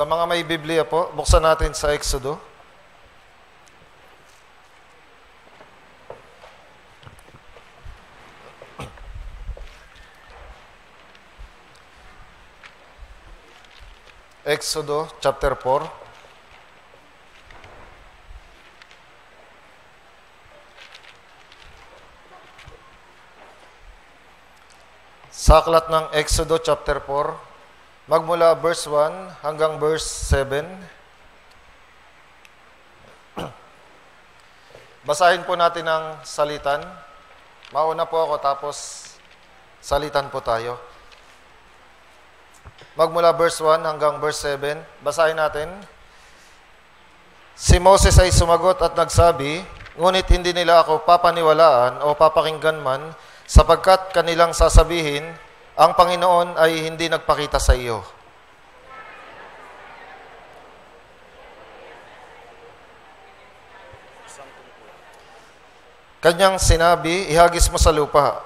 Sa mga may Biblia po, buksan natin sa Exodo. Exodo chapter 4. Sa aklat ng Exodo chapter 4, magmula verse 1 hanggang verse 7. Basahin po natin ang salitan. Mauna po ako tapos salitan po tayo. Magmula verse 1 hanggang verse 7, basahin natin. Si Moses ay sumagot at nagsabi, ngunit hindi nila ako papaniwalaan o papakinggan man, sapagkat kanilang sasabihin, ang Panginoon ay hindi nagpakita sa iyo. Kanyang sinabi, ihagis mo sa lupa.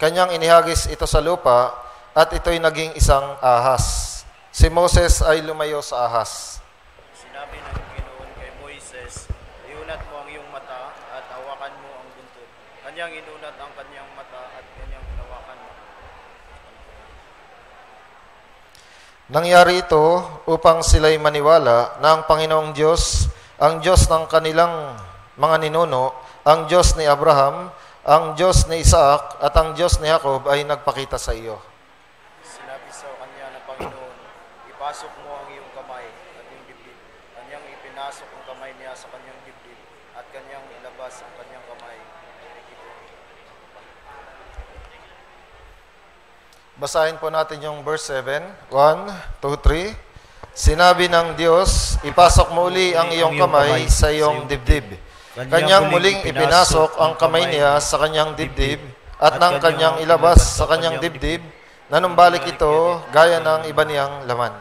Kanyang inihagis ito sa lupa, at ito'y naging isang ahas. Si Moses ay lumayo sa ahas. Sinabi ng Panginoon kay Moises, iunat mo ang iyong mata at hawakan mo ang buntod. Kanyang inunat ang kanyang mata at kanyang hinawakan mo. Nangyari ito upang sila'y maniwala na ang Panginoong Diyos, ang Diyos ng kanilang mga ninuno, ang Diyos ni Abraham, ang Diyos ni Isaac, at ang Diyos ni Jacob ay nagpakita sa iyo. Sinabi sa kanya ng Panginoon, ipasok mo ang iyong kamay at iyong dibdib. Kanyang ipinasok ang kamay niya sa kanyang dibdib at kanyang ilabas ang kanyang kamay. Basahin po natin yung verse 7. 1, 2, 3. Sinabi ng Diyos, ipasok mo uli ang iyong kamay sa iyong dibdib. Kanyang muling ipinasok ang kamay niya sa kanyang dibdib at nang kanyang ilabas sa kanyang dibdib, nanumbalik ito gaya ng iba niyang laman.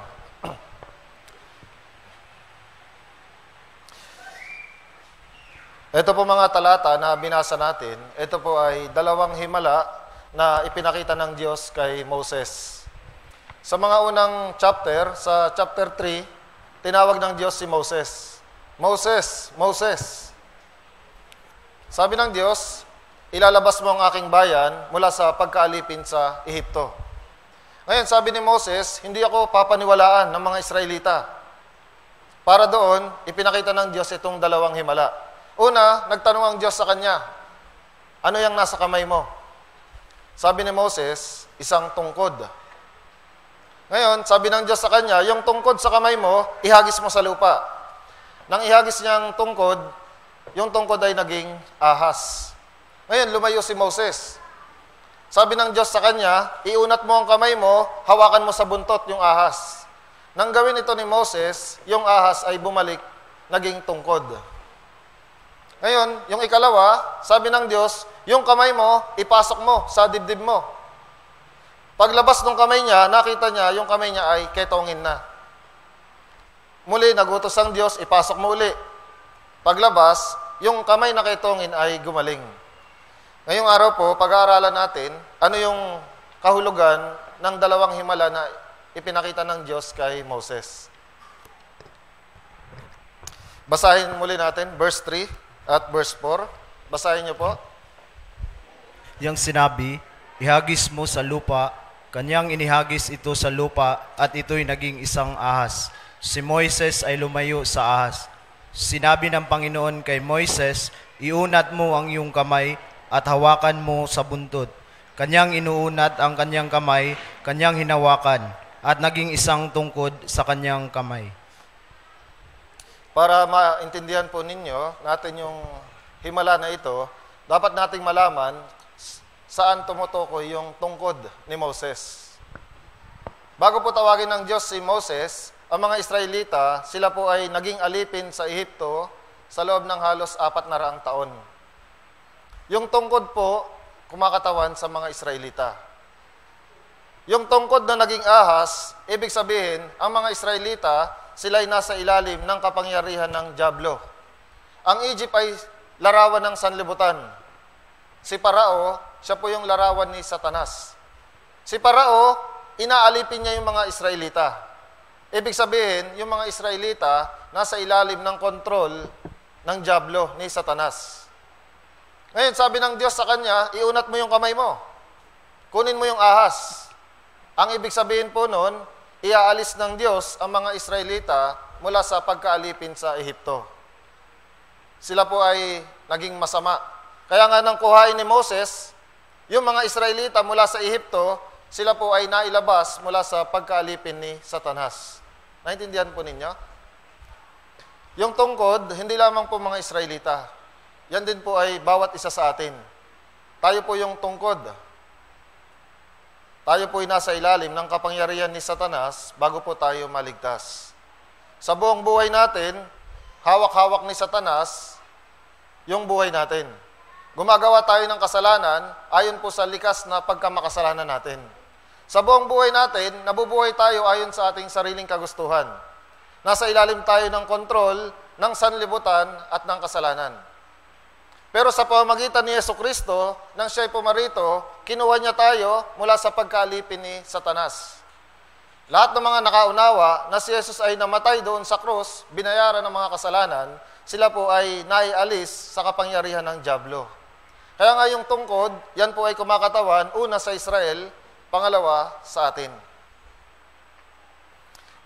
Ito po mga talata na binasa natin, ito po ay dalawang himala na ipinakita ng Diyos kay Moses. Sa mga unang chapter, sa chapter 3, tinawag ng Diyos si Moses. Moses, Moses. Sabi ng Diyos, ilalabas mo ang aking bayan mula sa pagkaalipin sa Ehipto. Ngayon, sabi ni Moses, hindi ako papaniwalaan ng mga Israelita. Para doon, ipinakita ng Diyos itong dalawang himala. Una, nagtanong ang Diyos sa kanya, ano yung nasa kamay mo? Sabi ni Moses, isang tungkod. Ngayon, sabi ng Diyos sa kanya, yung tungkod sa kamay mo, ihagis mo sa lupa. Nang ihagis niyang tungkod, yung tungkod ay naging ahas. Ngayon, lumayo si Moses. Sabi ng Diyos sa kanya, iunat mo ang kamay mo, hawakan mo sa buntot yung ahas. Nang gawin ito ni Moses, yung ahas ay bumalik, naging tungkod. Ngayon, yung ikalawa, sabi ng Diyos, yung kamay mo, ipasok mo sa dibdib mo. Paglabas ng kamay niya, nakita niya, yung kamay niya ay ketongin na. Muli, nagutos ang Diyos, ipasok mo uli. Paglabas, yung kamay na ketongin ay gumaling. Ngayong araw po, pag-aaralan natin, ano yung kahulugan ng dalawang himala na ipinakita ng Diyos kay Moses. Basahin muli natin, verse 3 at verse 4. Basahin niyo po. Yang sinabi, ihagis mo sa lupa, kanyang inihagis ito sa lupa at ito'y naging isang ahas. Si Moises ay lumayo sa ahas. Sinabi ng Panginoon kay Moises, iunat mo ang iyong kamay at hawakan mo sa buntod. Kanyang inuunat ang kanyang kamay, kanyang hinawakan, at naging isang tungkod sa kanyang kamay. Para maintindihan po ninyo natin yung himala na ito, dapat nating malaman saan tumutukoy yung tungkod ni Moses. Bago po tawagin ng Diyos si Moses, ang mga Israelita, sila po ay naging alipin sa Ehipto sa loob ng halos 400 taon. Yung tungkod po, kumakatawan sa mga Israelita. Yung tungkod na naging ahas, ibig sabihin, ang mga Israelita, sila ay nasa ilalim ng kapangyarihan ng dyablo. Ang Egypt ay larawan ng sanlibutan. Si Parao, siya po yung larawan ni Satanas. Si Parao, inaalipin niya yung mga Israelita. Ibig sabihin, yung mga Israelita nasa ilalim ng kontrol ng dyablo ni Satanas. Ngayon, sabi ng Diyos sa kanya, iunat mo yung kamay mo. Kunin mo yung ahas. Ang ibig sabihin po nun, iaalis ng Diyos ang mga Israelita mula sa pagkaalipin sa Ehipto. Sila po ay naging masama. Kaya nga nang kuhain ni Moses, yung mga Israelita mula sa Ehipto, sila po ay nailabas mula sa pagkaalipin ni Satanas. Naintindihan po ninyo? Yung tungkod, hindi lamang po mga Israelita. Yan din po ay bawat isa sa atin. Tayo po yung tungkod. Tayo po ay nasa ilalim ng kapangyarihan ni Satanas bago po tayo maligtas. Sa buong buhay natin, hawak-hawak ni Satanas yung buhay natin. Gumagawa tayo ng kasalanan ayon po sa likas na pagkamakasalanan natin. Sa buong buhay natin, nabubuhay tayo ayon sa ating sariling kagustuhan. Nasa ilalim tayo ng kontrol, ng sanlibutan at ng kasalanan. Pero sa pamamagitan ni Jesucristo, nang siya'y pumarito, kinuha niya tayo mula sa pagkaalipin ni Satanas. Lahat ng mga nakaunawa na si Jesus ay namatay doon sa krus, binayaran ng mga kasalanan, sila po ay naialis sa kapangyarihan ng dyablo. Kaya nga yung tungkod, yan po ay kumakatawan, una sa Israel, pangalawa sa atin.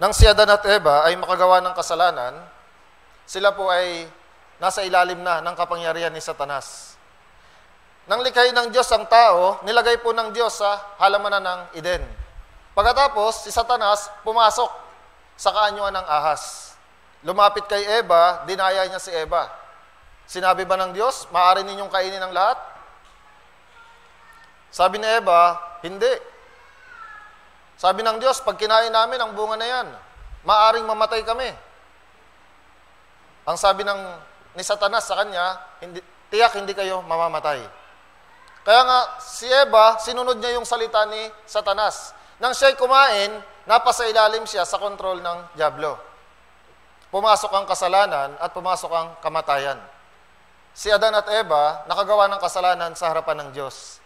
Nang si Adan at Eva ay makagawa ng kasalanan, sila po ay nasa ilalim na ng kapangyarihan ni Satanas. Nang likhain ng Diyos ang tao, nilagay po ng Diyos sa halamanan ng Eden. Pagkatapos, si Satanas pumasok sa kaanyuan ng ahas. Lumapit kay Eva, dinaya niya si Eva. Sinabi ba ng Diyos, maaari ninyong kainin ang lahat? Sabi ni Eva, hindi. Sabi ng Diyos, pag kinain namin ang bunga na yan, maaring mamatay kami. Ang sabi ni Satanas sa kanya, tiyak hindi kayo mamamatay. Kaya nga, si Eva, sinunod niya yung salita ni Satanas. Nang siya'y kumain, napasailalim siya sa kontrol ng dyablo. Pumasok ang kasalanan at pumasok ang kamatayan. Si Adan at Eva, nakagawa ng kasalanan sa harapan ng Diyos.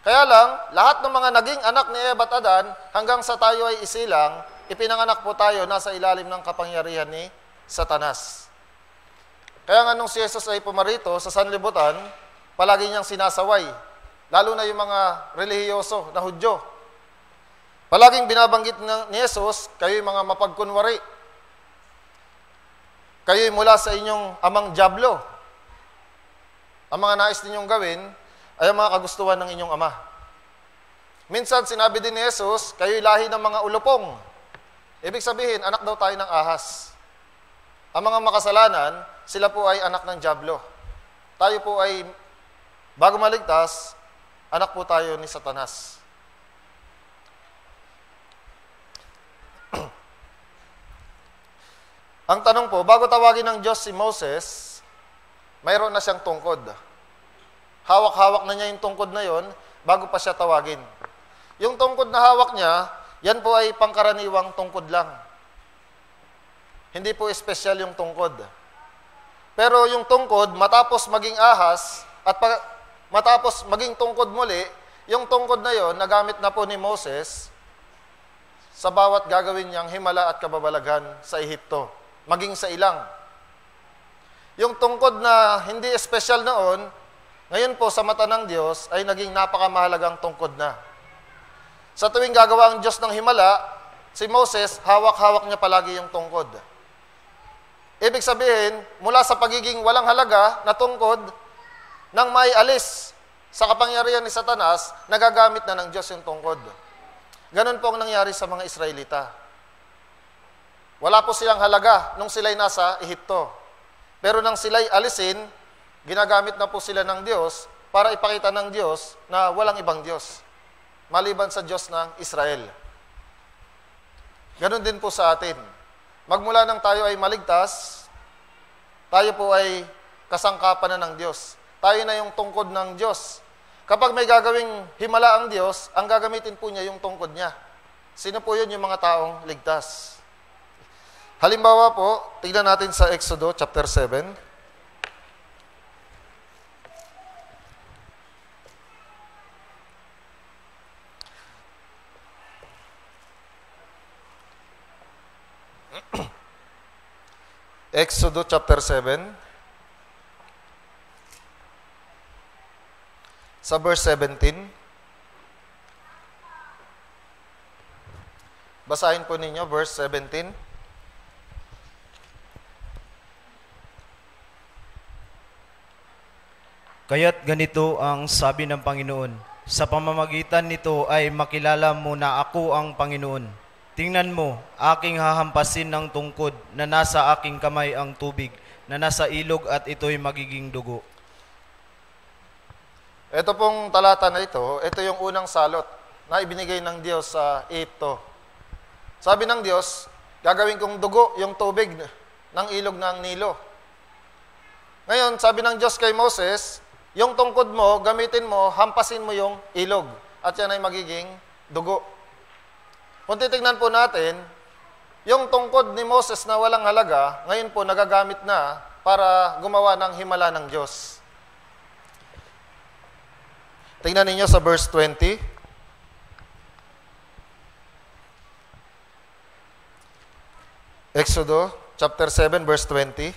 Kaya lang, lahat ng mga naging anak ni Eva at Adan, hanggang sa tayo ay isilang, ipinanganak po tayo nasa ilalim ng kapangyarihan ni Satanas. Kaya nga nung si Jesus ay pumarito sa sanlibutan, palagi niyang sinasaway, lalo na yung mga relihiyoso na Hudyo. Palaging binabanggit ni Jesus, kayo'y mga mapagkunwari. Kayo'y mula sa inyong amang dyablo. Ang mga nais ninyong gawin ay ang mga kagustuhan ng inyong ama. Minsan sinabi din ni Jesus, kayo'y lahi ng mga ulupong. Ibig sabihin, anak daw tayo ng ahas. Ang mga makasalanan, sila po ay anak ng dyablo. Tayo po ay, bago maligtas, anak po tayo ni Satanas. Ang tanong po, bago tawagin ng Diyos si Moses, mayroon na siyang tungkod. Hawak-hawak na niya yung tungkod na yon bago pa siya tawagin. Yung tungkod na hawak niya, yan po ay pangkaraniwang tungkod lang. Hindi po espesyal yung tungkod. Pero yung tungkod, matapos maging ahas, at matapos maging tungkod muli, yung tungkod na yon, nagamit na po ni Moses sa bawat gagawin niyang himala at kababalaghan sa Ehipto, maging sa ilang. Yung tungkod na hindi espesyal noon, ngayon po sa mata ng Diyos ay naging napakamahalagang tungkod na. Sa tuwing gagawa ang Diyos ng himala, si Moses, hawak-hawak niya palagi yung tungkod. Ibig sabihin, mula sa pagiging walang halaga na tungkod, nang may alis sa kapangyarihan ni Satanas, nagagamit na ng Diyos yung tungkod. Ganon po ang nangyari sa mga Israelita. Wala po silang halaga nung sila'y nasa Ehipto. Pero nang sila'y alisin, ginagamit na po sila ng Diyos para ipakita ng Diyos na walang ibang Diyos, maliban sa Diyos ng Israel. Ganon din po sa atin. Magmula nang tayo ay maligtas, tayo po ay kasangkapan na ng Diyos. Tayo na yung tungkod ng Diyos. Kapag may gagawing himala ang Diyos, ang gagamitin po niya yung tungkod niya. Sino po yun? Yung mga taong ligtas. Halimbawa po, tignan natin sa Exodo chapter 7. Exodus chapter 7. Sa verse 17. Basahin po ninyo, verse 17. Kaya't ganito ang sabi ng Panginoon, sa pamamagitan nito ay makilala mo na ako ang Panginoon. Tingnan mo, aking hahampasin ng tungkod na nasa aking kamay ang tubig, na nasa ilog at ito'y magiging dugo. Ito pong talata na ito yung unang salot na ibinigay ng Diyos sa Egypto. Sabi ng Diyos, gagawin kong dugo yung tubig ng ilog ng Nilo. Ngayon, sabi ng Diyos kay Moses, yung tungkod mo, gamitin mo, hampasin mo yung ilog. At yan ay magiging dugo. Kung titignan po natin, yung tungkod ni Moses na walang halaga, ngayon po nagagamit na para gumawa ng himala ng Diyos. Tingnan ninyo sa verse 20. Exodus chapter 7 verse 20.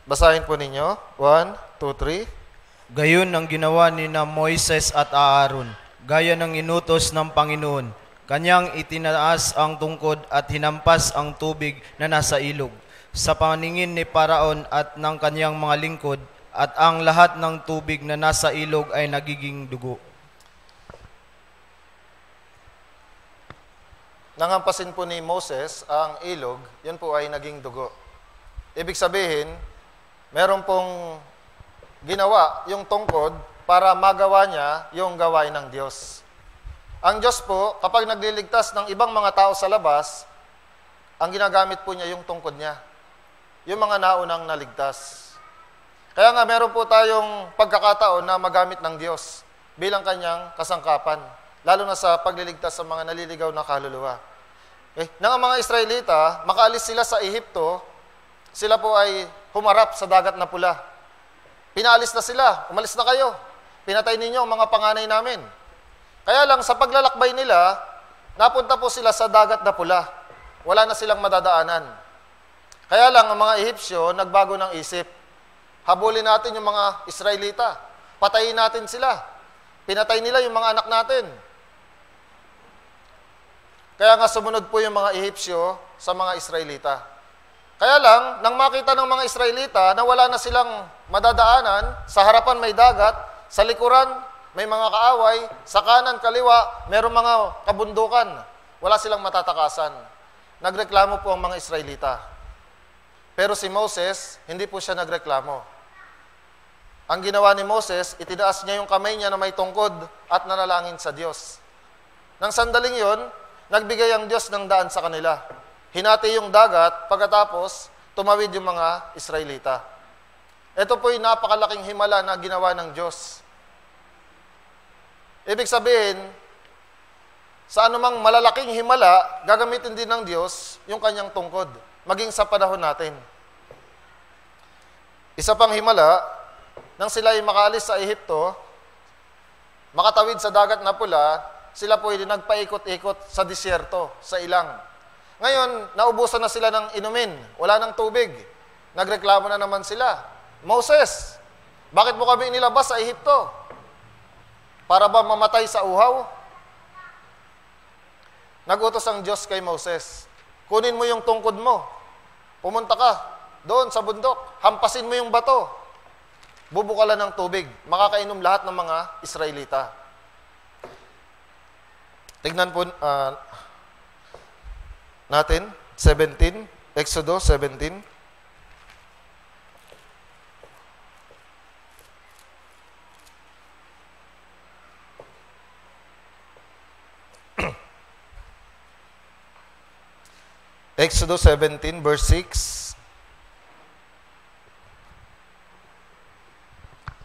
Basahin po ninyo. 1, 2, 3. Gayon ang ginawa ni na Moises at Aaron, gaya ng inutos ng Panginoon. Kanyang itinaas ang tungkod at hinampas ang tubig na nasa ilog sa paningin ni Paraon at ng kanyang mga lingkod, at ang lahat ng tubig na nasa ilog ay nagiging dugo. Nanghampasin po ni Moses ang ilog, yun po ay naging dugo. Ibig sabihin, meron pong ginawa yung tungkod para magawa niya yung gawain ng Diyos. Ang Diyos po, kapag nagliligtas ng ibang mga tao sa labas, ang ginagamit po niya yung tungkod niya. Yung mga naunang naligtas. Kaya nga meron po tayong pagkakataon na magamit ng Diyos bilang kanyang kasangkapan, lalo na sa pagliligtas sa mga naliligaw na kaluluwa. Nang ang mga Israelita, makaalis sila sa Ehipto, sila po ay humarap sa dagat na pula. Pinaalis na sila, umalis na kayo. Pinatay ninyo ang mga panganay namin. Kaya lang, sa paglalakbay nila, napunta po sila sa dagat na pula. Wala na silang madadaanan. Kaya lang, ang mga Ehipsyo, nagbago ng isip. Habulin natin yung mga Israelita. Patayin natin sila. Pinatay nila yung mga anak natin. Kaya nga sumunod po yung mga Ehipsyo sa mga Israelita. Kaya lang, nang makita ng mga Israelita na wala na silang madadaanan, sa harapan may dagat, sa likuran may mga kaaway, sa kanan, kaliwa, mayroong mga kabundukan. Wala silang matatakasan. Nagreklamo po ang mga Israelita. Pero si Moses, hindi po siya nagreklamo. Ang ginawa ni Moses, itinaas niya yung kamay niya na may tungkod at nanalangin sa Diyos. Nang sandaling yon, nagbigay ang Diyos ng daan sa kanila. Hinati yung dagat, pagkatapos, tumawid yung mga Israelita. Ito po'y napakalaking himala na ginawa ng Diyos. Ibig sabihin, sa anumang malalaking himala, gagamitin din ng Diyos yung kanyang tungkod, maging sa panahon natin. Isa pang himala, nang sila ay makaalis sa Ehipto, makatawid sa dagat na pula, sila po ay nagpaikot-ikot sa disyerto, sa ilang. Ngayon, naubusan na sila ng inumin, wala ng tubig. Nagreklamo na naman sila, Moses, bakit mo kami inilabas sa Ehipto? Para ba mamatay sa uhaw? Nagutos ang Diyos kay Moses, kunin mo yung tungkod mo, pumunta ka doon sa bundok, hampasin mo yung bato, bubukalan ng tubig, makakainom lahat ng mga Israelita. Tignan po natin, 17, Exodus 17. Exodus 17, verse 6.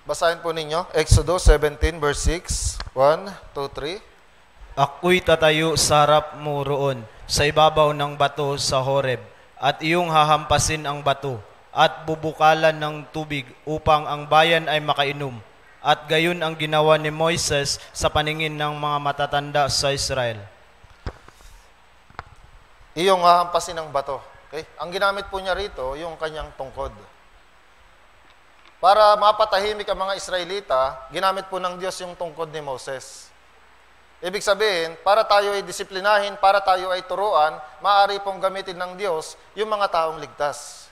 Basahin po ninyo. Exodus 17, verse 6. 1, 2, 3. Ako'y tatayo sa harap mo roon, sa ibabaw ng bato sa Horeb, at iyong hahampasin ang bato, at bubukalan ng tubig upang ang bayan ay makainom. At gayon ang ginawa ni Moises sa paningin ng mga matatanda sa Israel. Iyong hahampasin ang bato. Okay? Ang ginamit po niya rito, yung kanyang tungkod. Para mapatahimik ang mga Israelita, ginamit po ng Diyos yung tungkod ni Moses. Ibig sabihin, para tayo ay disiplinahin, para tayo ay turuan, maaari pong gamitin ng Diyos yung mga taong ligtas.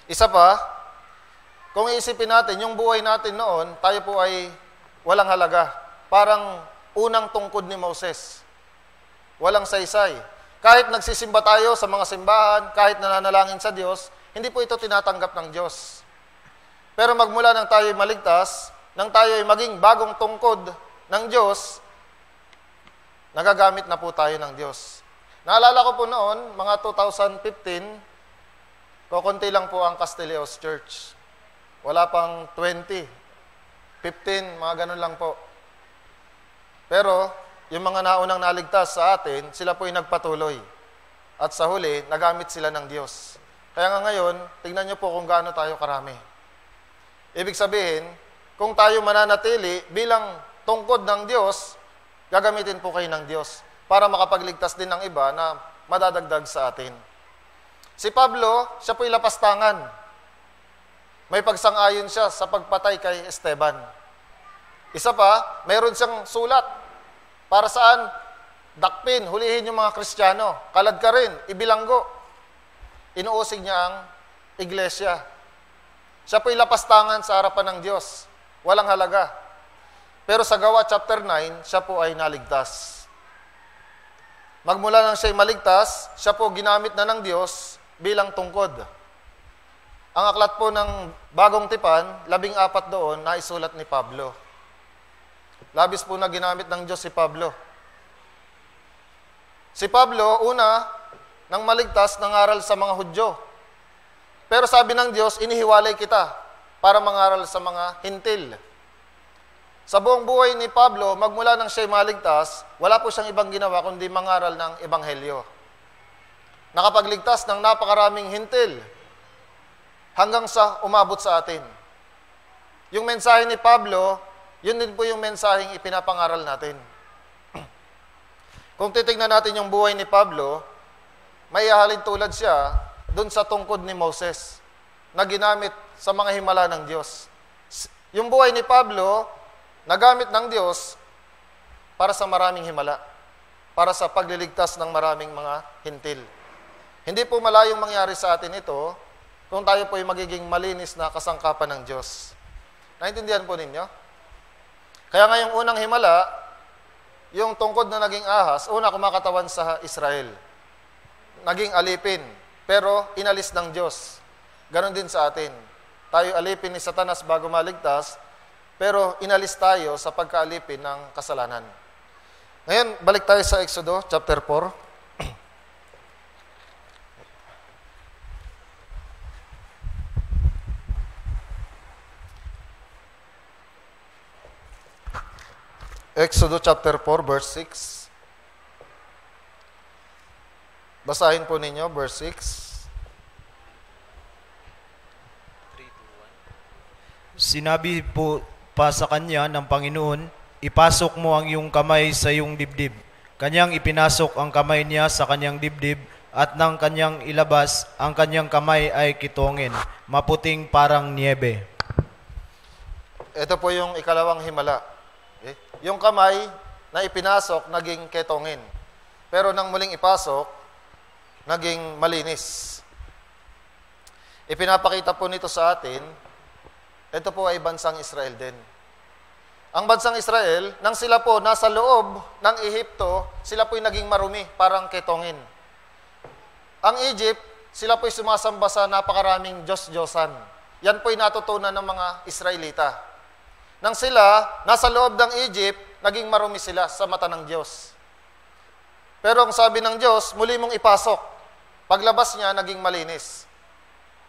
Isa pa, kung iisipin natin, yung buhay natin noon, tayo po ay walang halaga. Parang unang tungkod ni Moses. Walang saysay. Kahit nagsisimba tayo sa mga simbahan, kahit nananalangin sa Diyos, hindi po ito tinatanggap ng Diyos. Pero magmula nang tayo ay maligtas, nang tayo ay maging bagong tungkod ng Diyos, nagagamit na po tayo ng Diyos. Naalala ko po noon, mga 2015, kukunti lang po ang Castilleos Church. Wala pang 20, 15, mga ganun lang po. Pero, yung mga naunang naligtas sa atin, sila po ay nagpatuloy. At sa huli, nagamit sila ng Diyos. Kaya nga ngayon, tingnan nyo po kung gaano tayo karami. Ibig sabihin, kung tayo mananatili bilang tungkod ng Diyos, gagamitin po kayo ng Diyos para makapagligtas din ng iba na madadagdag sa atin. Si Pablo, siya po'y lapastangan. May pagsang-ayon siya sa pagpatay kay Esteban. Isa pa, mayroon siyang sulat. Para saan? Dakpin, hulihin yung mga Kristiyano. Kalad ka rin, ibilanggo. Inuusig niya ang iglesia. Siya po'y lapastangan sa harapan ng Diyos. Walang halaga. Pero sa Gawa chapter 9, siya po ay naligtas. Magmula nang siya'y maligtas, siya po ginamit na ng Diyos bilang tungkod. Ang aklat po ng Bagong Tipan, 14 doon, naisulat ni Pablo. Labis po na ginamit ng Diyos si Pablo. Si Pablo, una, nang maligtas, nangaral sa mga Hudyo. Pero sabi ng Diyos, inihiwalay kita para mangaral sa mga Hintil. Sa buong buhay ni Pablo, magmula nang siya'y maligtas, wala po siyang ibang ginawa kundi mangaral ng Ebanghelyo. Nakapagligtas ng napakaraming Hintil hanggang sa umabot sa atin. Yung mensahe ni Pablo, yun din po yung mensaheng ipinapangaral natin. Kung titignan natin yung buhay ni Pablo, may ihahalin tulad siya doon sa tungkod ni Moses na ginamit sa mga himala ng Diyos. Yung buhay ni Pablo, nagamit ng Diyos para sa maraming himala, para sa pagliligtas ng maraming mga hintil. Hindi po malayong mangyari sa atin ito kung tayo po ay magiging malinis na kasangkapan ng Diyos. Naintindihan po ninyo? Kaya ngayong unang himala, yung tungkod na naging ahas, una kumakatawan sa Israel. Naging alipin, pero inalis ng Diyos. Ganon din sa atin. Tayo alipin ni Satanas bago maligtas, pero inalis tayo sa pagkaalipin ng kasalanan. Ngayon, balik tayo sa Exodo, chapter 4. Exodo chapter 4, verse 6. Basahin po ninyo, verse 6. Sinabi po pa sa kanya ng Panginoon, ipasok mo ang iyong kamay sa iyong dibdib. Kanyang ipinasok ang kamay niya sa kanyang dibdib at nang kanyang ilabas, ang kanyang kamay ay kitongin, maputing parang niebe. Ito po yung ikalawang himala. Okay? Yung kamay na ipinasok, naging ketongin. Pero nang muling ipasok, naging malinis. Ipinapakita po nito sa atin, ito po ay bansang Israel din. Ang bansang Israel, nang sila po nasa loob ng Ehipto, sila po'y naging marumi, parang ketongin. Ang Egypt, sila po'y sumasamba sa napakaraming Diyos-Diyosan. Yan po'y natutunan ng mga Israelita. Nang sila, nasa loob ng Egypt, naging marumi sila sa mata ng Diyos. Pero ang sabi ng Diyos, muli mong ipasok. Paglabas niya, naging malinis.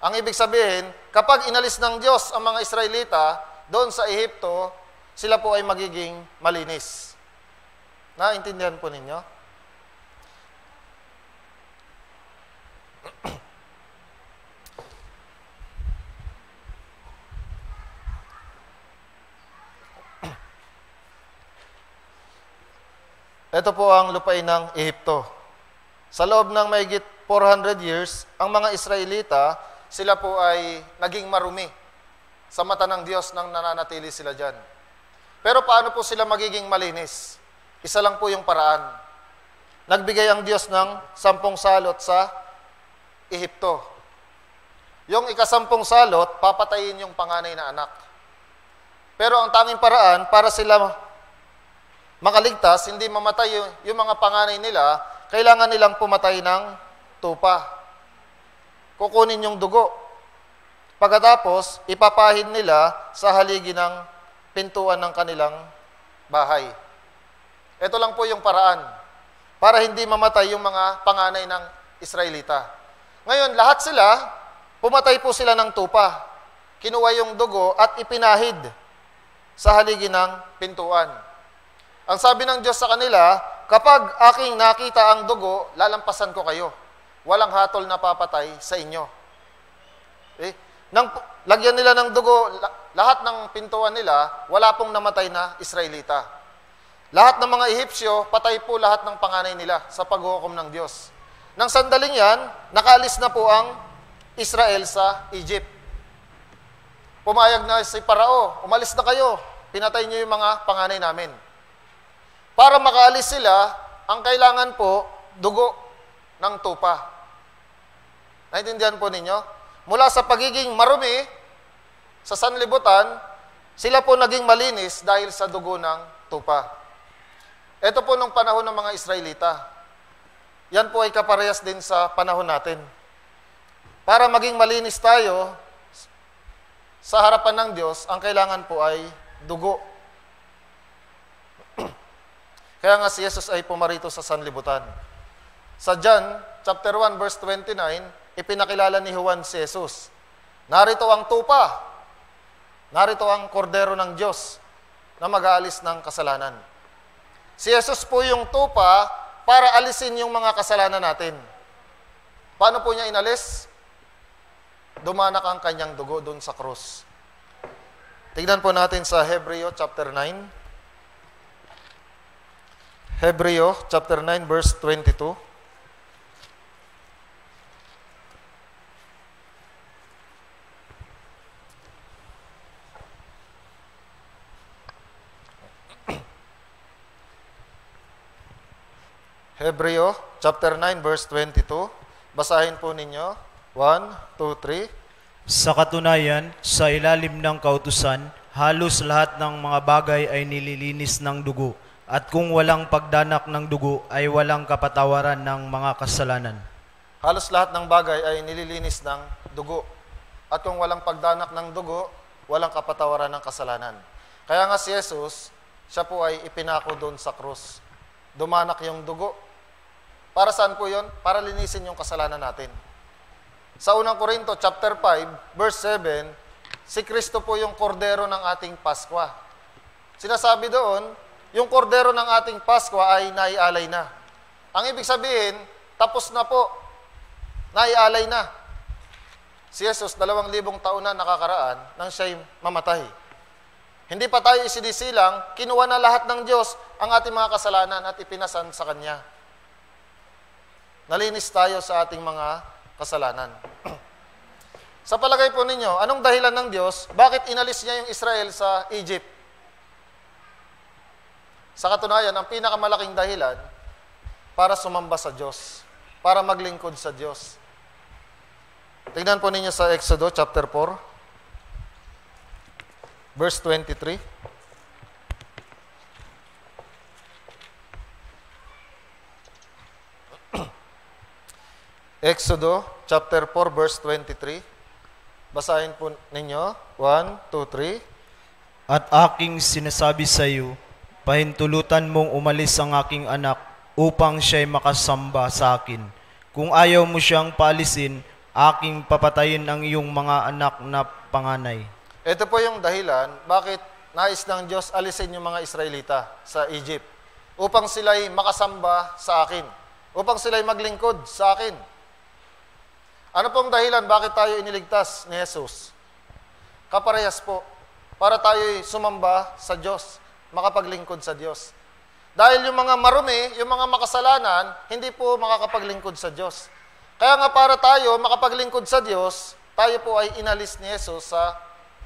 Ang ibig sabihin, kapag inalis ng Diyos ang mga Israelita doon sa Ehipto, sila po ay magiging malinis. Naintindihan po ninyo? Ito po ang lupain ng Ehipto. Sa loob ng mahigit 400 years, ang mga Israelita, sila po ay naging marumi sa mata ng Diyos nang nananatili sila dyan. Pero paano po sila magiging malinis? Isa lang po yung paraan. Nagbigay ang Diyos ng 10 salot sa Ehipto. Yung ika-10 salot, papatayin yung panganay na anak. Pero ang tanging paraan para sila makaligtas, hindi mamatay yung mga panganay nila, kailangan nilang pumatay ng tupa. Kukunin yung dugo. Pagkatapos, ipapahid nila sa haligi ng pintuan ng kanilang bahay. Ito lang po yung paraan para hindi mamatay yung mga panganay ng Israelita. Ngayon, lahat sila, pumatay po sila ng tupa. Kinuha yung dugo at ipinahid sa haligi ng pintuan. Ang sabi ng Diyos sa kanila, kapag aking nakita ang dugo, lalampasan ko kayo. Walang hatol na papatay sa inyo. Nang lagyan nila ng dugo, lahat ng pintuan nila, wala pong namatay na Israelita. Lahat ng mga Ehipsyo, patay po lahat ng panganay nila sa paghuhukom ng Diyos. Nang sandaling yan, nakaalis na po ang Israel sa Egypt. Pumayag na si Parao, umalis na kayo, pinatay niyo yung mga panganay namin. Para makaalis sila, ang kailangan po, dugo ng tupa. Naintindihan po ninyo? Mula sa pagiging marumi, sa sanlibutan, sila po naging malinis dahil sa dugo ng tupa. Ito po nung panahon ng mga Israelita. Yan po ay kaparehas din sa panahon natin. Para maging malinis tayo, sa harapan ng Diyos, ang kailangan po ay dugo. Kaya nga si Jesus ay pumarito sa sanlibutan. Sa John, chapter 1, verse 29, ipinakilala ni Juan si Jesus. Narito ang tupa. Narito ang kordero ng Diyos na mag-aalis ng kasalanan. Si Jesus po yung tupa para alisin yung mga kasalanan natin. Paano po niya inalis? Dumanak ang kanyang dugo doon sa krus. Tignan po natin sa Hebreo chapter 9. Hebreo chapter 9 verse 22. Hebreo chapter 9 verse 22. Basahin po ninyo. 1, 2, 3. Sa katunayan, sa ilalim ng kautusan, halos lahat ng mga bagay ay nililinis ng dugo. At kung walang pagdanak ng dugo, ay walang kapatawaran ng mga kasalanan. Halos lahat ng bagay ay nililinis ng dugo. At kung walang pagdanak ng dugo, walang kapatawaran ng kasalanan. Kaya nga si Jesus, siya po ay ipinako doon sa krus. Dumanak yung dugo. Para saan po yun? Para linisin yung kasalanan natin. Sa unang Korinto, chapter 5, verse 7, si Kristo po yung kordero ng ating Paskwa. Sinasabi doon, yung kordero ng ating Paskwa ay naialay na. Ang ibig sabihin, tapos na po. Naialay na. Si Jesus, 2,000 taon na nakakaraan nang siya'y mamatay. Hindi pa tayo isinisilang, kinuha na lahat ng Diyos ang ating mga kasalanan at ipinasan sa Kanya. Nalinis tayo sa ating mga kasalanan. Sa palagay po ninyo, anong dahilan ng Diyos? Bakit inalis niya yung Israel sa Egypt? Sa katunayan, ang pinakamalaking dahilan para sumamba sa Diyos, para maglingkod sa Diyos. Tignan po ninyo sa Exodo chapter 4, verse 23. Exodo chapter 4, verse 23. Basahin po ninyo. 1, 2, 3. At aking sinasabi sa iyo, pahintulutan mong umalis ang aking anak upang siya'y makasamba sa akin. Kung ayaw mo siyang paalisin, aking papatayin ang iyong mga anak na panganay. Ito po yung dahilan bakit nais ng Diyos alisin yung mga Israelita sa Egypt. Upang sila'y makasamba sa akin. Upang sila'y maglingkod sa akin. Ano pong dahilan bakit tayo iniligtas ni Jesus? Kaparehas po. Para tayo'y sumamba sa Diyos, makapaglingkod sa Diyos. Dahil yung mga marumi, yung mga makasalanan, hindi po makakapaglingkod sa Diyos. Kaya nga para tayo makapaglingkod sa Diyos, tayo po ay inalis ni Jesus sa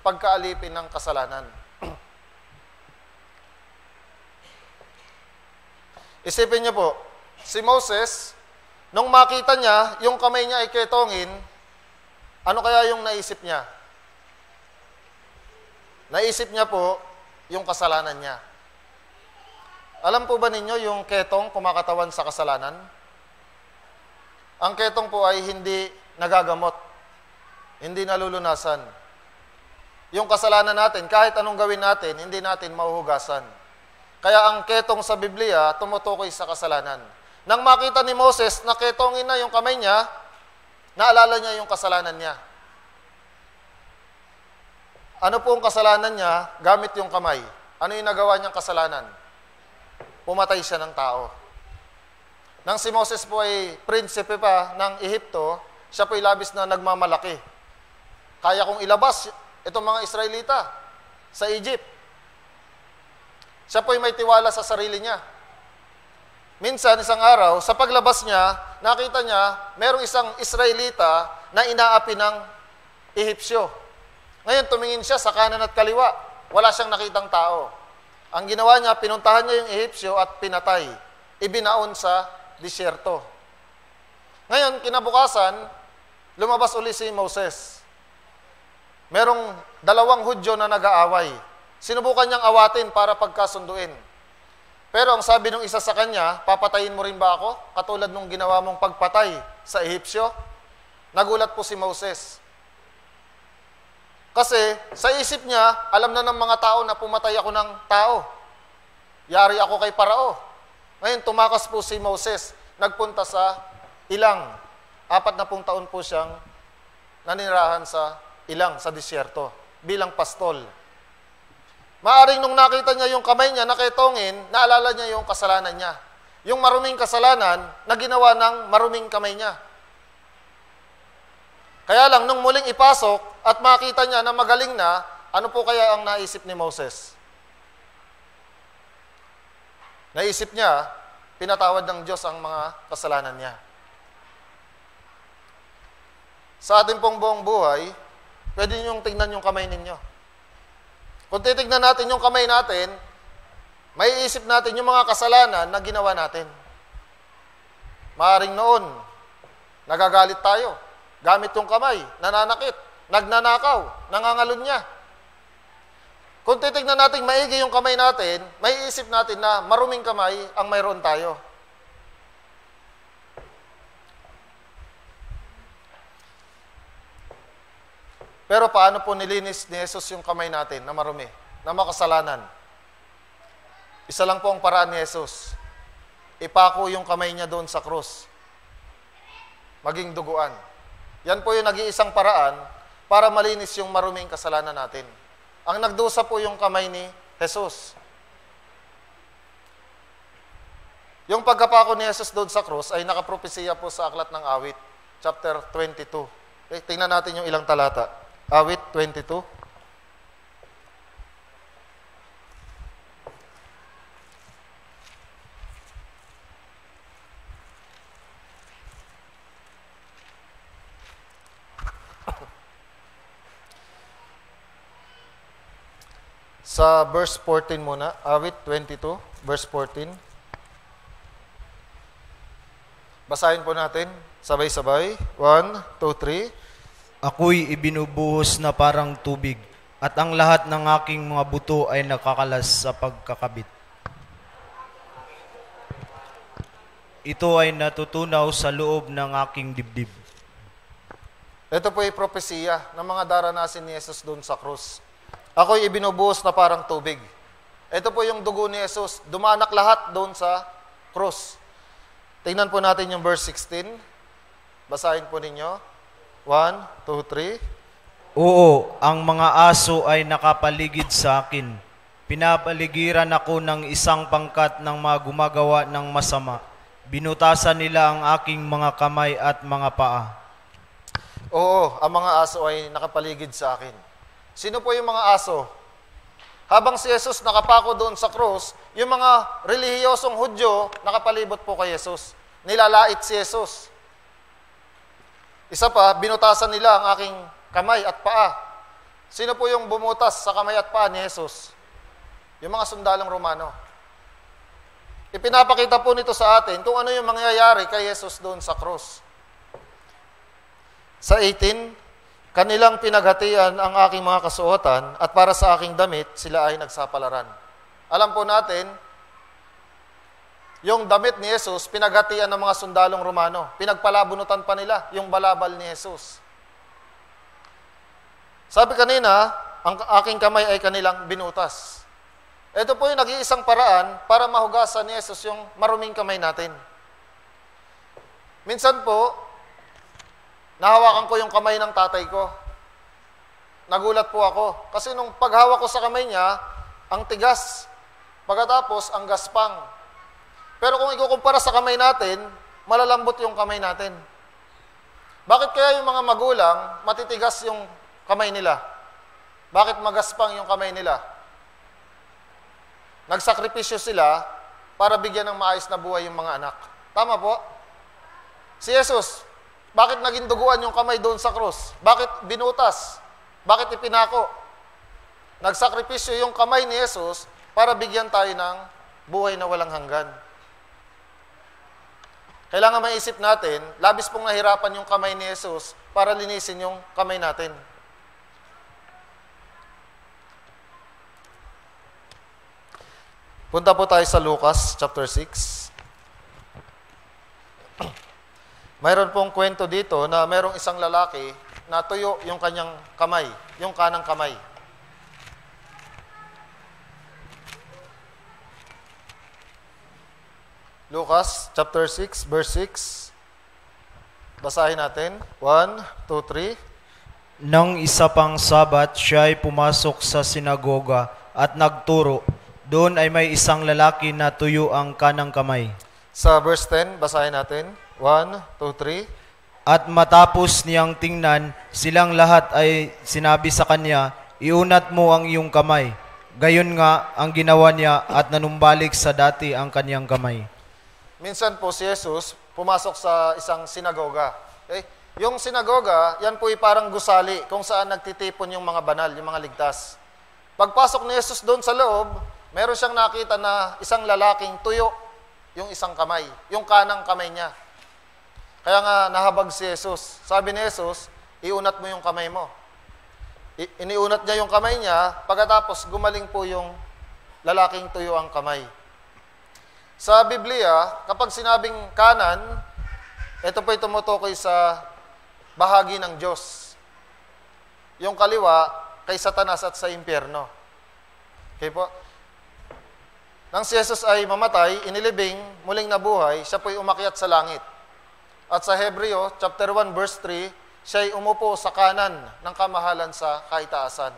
pagkaalipin ng kasalanan. Isipin niyo po, si Moses, nung makita niya, yung kamay niya ay ketongin, ano kaya yung naisip niya? Naisip niya po yung kasalanan niya. Alam po ba ninyo yung ketong kumakatawan sa kasalanan? Ang ketong po ay hindi nagagamot, hindi nalulunasan. Yung kasalanan natin, kahit anong gawin natin, hindi natin mahuhugasan. Kaya ang ketong sa Biblia, tumutukoy sa kasalanan. Nang makita ni Moses na ketongin na yung kamay niya, naalala niya yung kasalanan niya. Ano po ang kasalanan niya gamit yung kamay? Ano yung nagawa niyang kasalanan? Pumatay siya ng tao. Nang si Moses po ay prinsipe pa ng Ehipto, siya po ay labis na nagmamalaki. Kaya kong ilabas itong mga Israelita sa Egypt. Siya po ay may tiwala sa sarili niya. Minsan, isang araw, sa paglabas niya, nakita niya, merong isang Israelita na inaapi ng Ehipsyo. Ngayon, tumingin siya sa kanan at kaliwa. Wala siyang nakitang tao. Ang ginawa niya, pinuntahan niya yung Ehipsyo at pinatay. Ibinaon sa disyerto. Ngayon, kinabukasan, lumabas uli si Moses. Merong dalawang Hudyo na nag-aaway. Sinubukan niyang awatin para pagkasunduin. Pero ang sabi ng isa sa kanya, papatayin mo rin ba ako? Katulad nung ginawa mong pagpatay sa Ehipsyo. Nagulat po si Moses. Kasi sa isip niya, alam na ng mga tao na pumatay ako ng tao. Yari ako kay Parao. Ngayon, tumakas po si Moses. Nagpunta sa Ilang. 40 taon po siyang nanirahan sa Ilang, sa disyerto, bilang pastol. Maaring nung nakita niya yung kamay niya naketongin, naalala niya yung kasalanan niya. Yung maruming kasalanan na ginawa ng maruming kamay niya. Kaya lang, nung muling ipasok at makita niya na magaling na, ano po kaya ang naisip ni Moses? Naisip niya, pinatawad ng Diyos ang mga kasalanan niya. Sa ating pong buong buhay, pwede niyong tingnan yung kamay ninyo. Kung titignan natin yung kamay natin, may isip natin yung mga kasalanan na ginawa natin. Maaring noon, nagagalit tayo. Gamit yung kamay, nananakit, nagnanakaw, nangangalun niya. Kung titignan natin maigi yung kamay natin, may isip natin na maruming kamay ang mayroon tayo. Pero paano po nilinis ni Jesus yung kamay natin na marumi, na makasalanan? Isa lang po ang paraan ni Jesus. Ipako yung kamay niya doon sa krus. Maging duguan. Yan po yung nag-iisang paraan para malinis yung maruming kasalanan natin. Ang nagdusa po yung kamay ni Jesus. Yung pagkapako ni Jesus doon sa krus ay nakapropesiya po sa Aklat ng Awit, chapter 22. Okay, tingnan natin yung ilang talata. Awit 22. Sa verse 14 muna, Awit 22, verse 14. Basahin po natin, sabay-sabay. 1, 2, 3. Ako'y ibinubuhos na parang tubig, at ang lahat ng aking mga buto ay nakakalas sa pagkakabit. Ito ay natutunaw sa loob ng aking dibdib. Ito po ay propesiya ng mga daranasin ni Jesus doon sa krus. Ako'y ibinubuhos na parang tubig. Ito po yung dugo ni Jesus. Dumanak lahat doon sa krus. Tingnan po natin yung verse 16. Basahin po ninyo. 1, 2, 3. Oo, ang mga aso ay nakapaligid sa akin. Pinapaligiran ako ng isang pangkat ng mga gumagawa ng masama. Binutasan nila ang aking mga kamay at mga paa. Oo, ang mga aso ay nakapaligid sa akin. Sino po yung mga aso? Habang si Jesus nakapako doon sa krus, yung mga relihiyosong Hudyo nakapalibot po kay Jesus. Nilalait si Jesus. Isa pa, binutasan nila ang aking kamay at paa. Sino po yung bumutas sa kamay at paa ni Jesus? Yung mga sundalong Romano. Ipinapakita po nito sa atin kung ano yung mangyayari kay Jesus doon sa krus. Sa 18, kanilang pinaghatian ang aking mga kasuotan at para sa aking damit, sila ay nagsapalaran. Alam po natin, yung damit ni Jesus, pinaghatian ng mga sundalong Romano. Pinagpalabunutan pa nila yung balabal ni Jesus. Sabi kanina, ang aking kamay ay kanilang binutas. Ito po yung nag-iisang paraan para mahugasan ni Jesus yung maruming kamay natin. Minsan po, nahawakan ko yung kamay ng tatay ko. Nagulat po ako. Kasi nung paghawak ko sa kamay niya, ang tigas. Pagkatapos, ang gaspang. Pero kung ikukumpara sa kamay natin, malalambot yung kamay natin. Bakit kaya yung mga magulang, matitigas yung kamay nila? Bakit magaspang yung kamay nila? Nagsakripisyo sila para bigyan ng maayos na buhay yung mga anak. Tama po? Si Jesus, bakit naging duguan yung kamay doon sa krus? Bakit binutas? Bakit ipinako? Nagsakripisyo yung kamay ni Jesus para bigyan tayo ng buhay na walang hanggan. Kailangan maisip natin, labis pong nahirapan yung kamay ni Jesus para linisin yung kamay natin. Punta po tayo sa Lucas chapter 6. Mayroon pong kwento dito na mayroong isang lalaki na tuyo yung kanyang kamay, yung kanang kamay. Lucas chapter 6, verse 6. Basahin natin. 1, 2, 3. Nang isa pang Sabat, siya ay pumasok sa sinagoga at nagturo. Doon ay may isang lalaki na tuyo ang kanang kamay. Sa verse 10, basahin natin. 1, 2, 3. At matapos niyang tingnan, silang lahat ay sinabi sa kanya, iunat mo ang iyong kamay. Gayon nga ang ginawa niya at nanumbalik sa dati ang kanyang kamay. Minsan po si Jesus pumasok sa isang sinagoga. Okay? Yung sinagoga, yan po ay parang gusali kung saan nagtitipon yung mga banal, yung mga ligtas. Pagpasok ni Jesus doon sa loob, meron siyang nakita na isang lalaking tuyo yung isang kamay, yung kanang kamay niya. Kaya nga nahabag si Jesus. Sabi ni Jesus, iunat mo yung kamay mo. Iniunat niya yung kamay niya, pagkatapos gumaling po yung lalaking tuyo ang kamay. Sa Biblia, kapag sinabing kanan, ito po ay tumutukoy sa bahagi ng Diyos. Yung kaliwa, kay Satanas at sa impyerno. Okay po? Nang si Jesus ay mamatay, inilibing, muling nabuhay, siya po ay umakyat sa langit. At sa Hebreo, chapter 1, verse 3, siya ay umupo sa kanan ng kamahalan sa kaitaasan.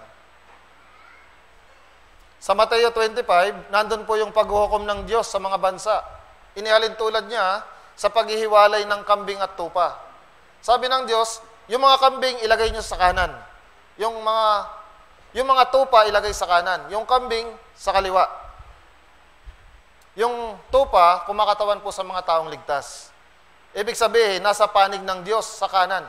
Sa Mateo 25, nandun po yung paghuhukom ng Diyos sa mga bansa. Inihalin tulad niya sa paghihiwalay ng kambing at tupa. Sabi ng Diyos, yung mga kambing ilagay niyo sa kanan. Yung mga tupa ilagay sa kanan. Yung kambing sa kaliwa. Yung tupa, kumakatawan po sa mga taong ligtas. Ibig sabihin, nasa panig ng Diyos sa kanan.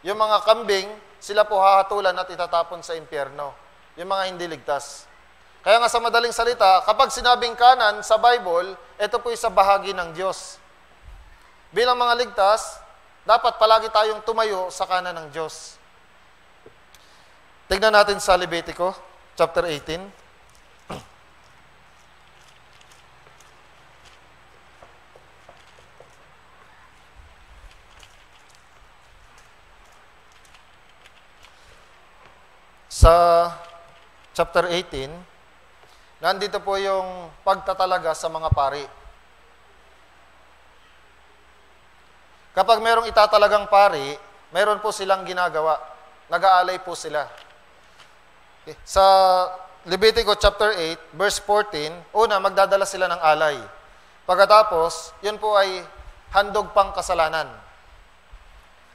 Yung mga kambing, sila po hahatulan at itatapon sa impyerno. Yung mga hindi ligtas. Kaya nga sa madaling salita, kapag sinabing kanan sa Bible, ito po sa bahagi ng Diyos. Bilang mga ligtas, dapat palagi tayong tumayo sa kanan ng Diyos. Tignan natin sa Levitico, chapter 18. Sa chapter 18, nandito po yung pagtatalaga sa mga pari. Kapag merong itatalagang pari, meron po silang ginagawa. Nag-aalay po sila. Okay. Sa Levitico chapter 8, verse 14, una, magdadala sila ng alay. Pagkatapos, yun po ay handog pang kasalanan.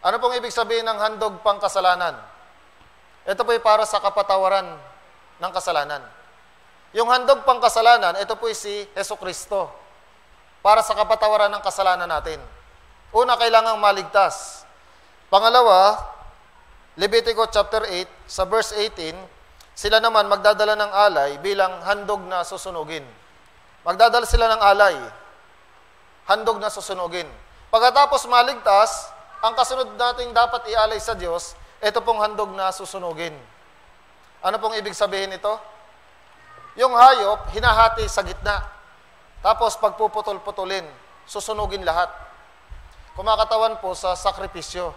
Ano pong ibig sabihin ng handog pang kasalanan? Ito po ay para sa kapatawaran ng kasalanan. Yung handog pang kasalanan, ito po si Jesucristo para sa kapatawaran ng kasalanan natin. Una, kailangang maligtas. Pangalawa, Levitico chapter 8, sa verse 18, sila naman magdadala ng alay bilang handog na susunugin. Magdadala sila ng alay, handog na susunugin. Pagkatapos maligtas, ang kasunod nating dapat ialay sa Diyos, ito pong handog na susunugin. Ano pong ibig sabihin ito? Yung hayop, hinahati sa gitna. Tapos pagpuputol-putulin, susunugin lahat. Kumakatawan po sa sakripisyo.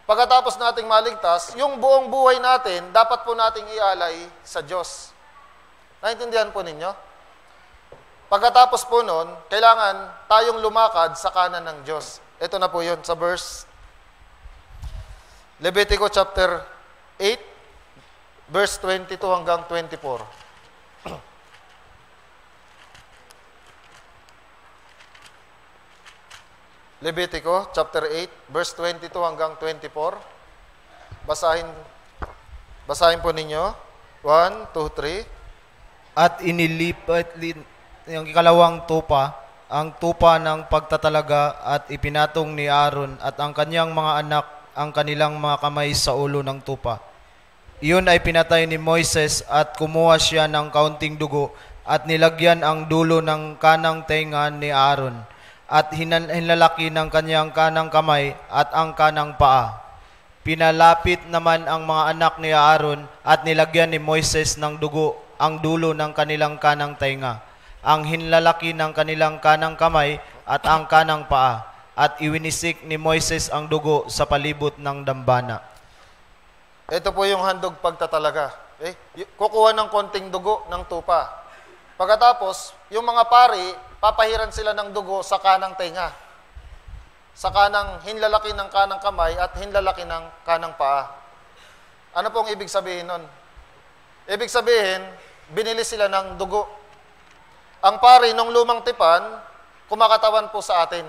Pagkatapos nating maligtas, yung buong buhay natin, dapat po nating ialay sa Diyos. Naintindihan po ninyo? Pagkatapos po nun, kailangan tayong lumakad sa kanan ng Diyos. Ito na po yun sa verse Levitico chapter 8, verse 22 hanggang 24. Levitico chapter 8, verse 22 hanggang 24. Basahin po ninyo. 1, 2, 3. At inilipat yung ikalawang tupa, ang tupa ng pagtatalaga at ipinatong ni Aaron at ang kanyang mga anak ang kanilang mga kamay sa ulo ng tupa. Iyon ay pinatay ni Moises at kumuha siya ng kaunting dugo at nilagyan ang dulo ng kanang tenga ni Aaron at hinlalaki ng kanyang kanang kamay at ang kanang paa. Pinalapit naman ang mga anak ni Aaron at nilagyan ni Moises ng dugo ang dulo ng kanilang kanang tenga, ang hinlalaki ng kanilang kanang kamay at ang kanang paa, at iwinisik ni Moises ang dugo sa palibot ng dambana. Ito po yung handog pagtatalaga. Kukuha ng konting dugo ng tupa. Pagkatapos, yung mga pari, papahiran sila ng dugo sa kanang tenga, sa kanang hinlalaki ng kanang kamay at hinlalaki ng kanang paa. Ano pong ibig sabihin nun? Ibig sabihin, binili sila ng dugo. Ang pari nung lumang tipan, kumakatawan po sa atin.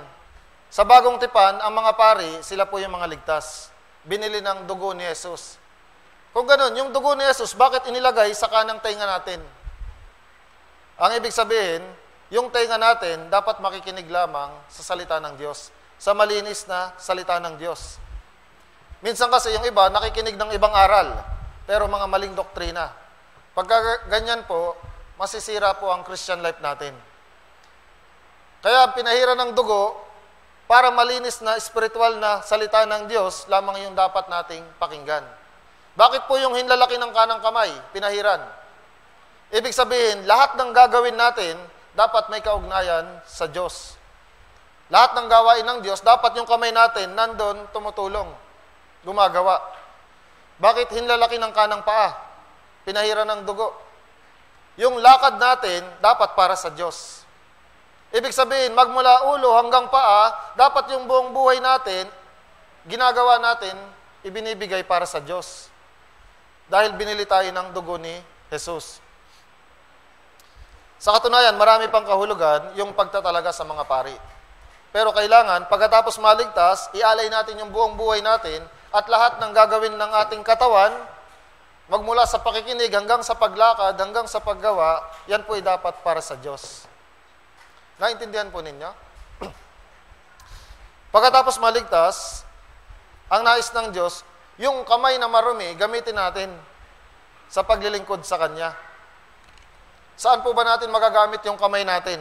Sa bagong tipan, ang mga pari, sila po yung mga ligtas. Binili ng dugo ni Jesus. Kung ganun, yung dugo ni Jesus, bakit inilagay sa kanang tenga natin? Ang ibig sabihin, yung tenga natin dapat makikinig lamang sa salita ng Diyos, sa malinis na salita ng Diyos. Minsan kasi yung iba nakikinig ng ibang aral, pero mga maling doktrina. Pagka ganyan po, masisira po ang Christian life natin. Kaya pinahiran ng dugo para malinis na spiritual na salita ng Diyos lamang yung dapat nating pakinggan. Bakit po yung hinlalaki ng kanang kamay pinahiran? Ibig sabihin, lahat ng gagawin natin dapat may kaugnayan sa Diyos. Lahat ng gawain ng Diyos, dapat yung kamay natin nandun tumutulong, gumagawa. Bakit hinlalaki ng kanang paa? Pinahiran ng dugo. Yung lakad natin, dapat para sa Diyos. Ibig sabihin, magmula ulo hanggang paa, dapat yung buong buhay natin, ginagawa natin, ibinibigay para sa Diyos. Dahil binili tayo ng dugo ni Jesus. Sa katunayan, marami pang kahulugan yung pagtatalaga sa mga pari. Pero kailangan, pagkatapos maligtas, ialay natin yung buong buhay natin at lahat ng gagawin ng ating katawan, magmula sa pakikinig hanggang sa paglakad, hanggang sa paggawa, yan po ay dapat para sa Diyos. Naintindihan po ninyo? Pagkatapos maligtas, ang nais ng Diyos, yung kamay na marumi, gamitin natin sa paglilingkod sa Kanya. Saan po ba natin magagamit yung kamay natin?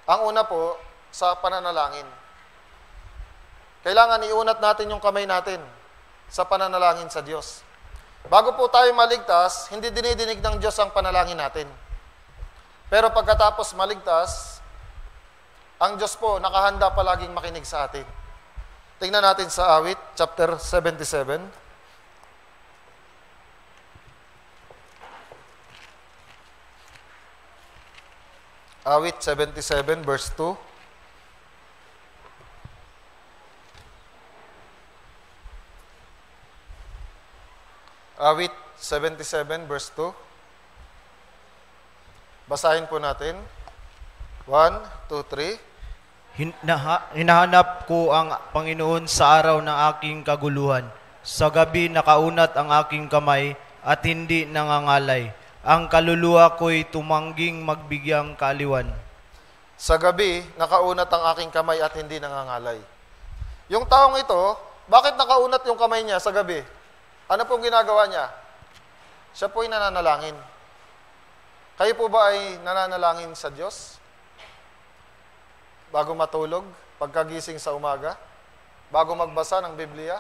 Ang una po, sa pananalangin. Kailangan iunat natin yung kamay natin sa pananalangin sa Diyos. Bago po tayo maligtas, hindi dinidinig ng Diyos ang panalangin natin. Pero pagkatapos maligtas, ang Diyos po nakahanda palaging makinig sa atin. Tingnan natin sa Awit, chapter 77. Awit 77, verse 2. Awit 77, verse 2. Basahin po natin. 1, 2, 3. Hinahanap ko ang Panginoon sa araw ng aking kaguluhan. Sa gabi nakaunat ang aking kamay at hindi nangangalay. Ang kaluluwa ko'y tumangging magbigyang kaaliwan. Sa gabi, nakaunat ang aking kamay at hindi nangangalay. Yung taong ito, bakit nakaunat yung kamay niya sa gabi? Ano pong ginagawa niya? Siya po'y nananalangin. Kayo po ba ay nananalangin sa Diyos? Bago matulog, pagkagising sa umaga? Bago magbasa ng Biblia?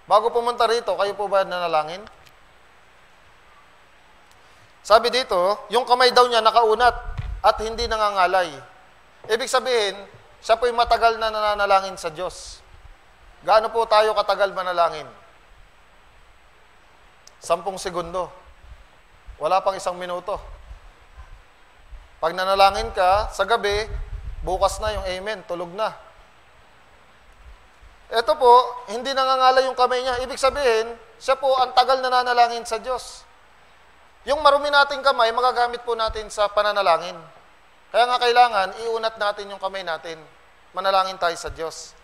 Bago pumunta rito, kayo po ba nanalangin? Sabi dito, yung kamay daw niya nakaunat at hindi nangangalay. Ibig sabihin, siya po'y matagal na nananalangin sa Diyos. Gaano po tayo katagal manalangin? 10 segundo. Wala pang 1 minuto. Pag nanalangin ka, sa gabi, bukas na yung amen, tulog na. Ito po, hindi nangangalay yung kamay niya. Ibig sabihin, siya po ang tagal na nanalangin sa Diyos. Yung marumi nating kamay, magagamit po natin sa pananalangin. Kaya nga kailangan, iunat natin yung kamay natin. Manalangin tayo sa Diyos.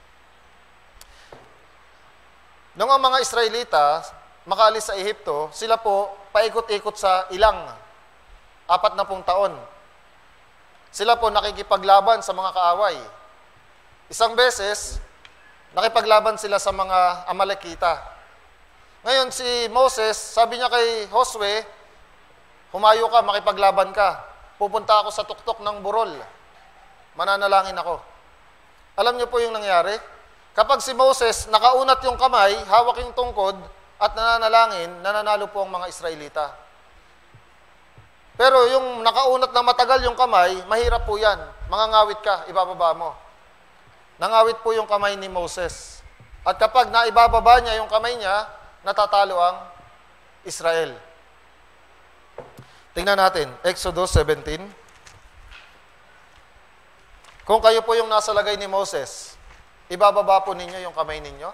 Noong ang mga Israelita, makaalis sa Ehipto, sila po paikot-ikot sa ilang 40 taon. Sila po nakikipaglaban sa mga kaaway. Isang beses, nakipaglaban sila sa mga Amalekita. Ngayon si Moses, sabi niya kay Josue, humayo ka, makipaglaban ka. Pupunta ako sa tuktok ng burol. Mananalangin ako. Alam niyo po yung nangyari? Kapag si Moses nakaunat yung kamay, hawak yung tungkod, at nananalangin, nananalo po ang mga Israelita. Pero yung nakaunat na matagal yung kamay, mahirap po yan. Mangangawit ka, ibababa mo. Nangawit po yung kamay ni Moses. At kapag naibababa niya yung kamay niya, natatalo ang Israel. Tingnan natin, Exodus 17. Kung kayo po yung nasa lagay ni Moses, ibababa po ninyo yung kamay ninyo?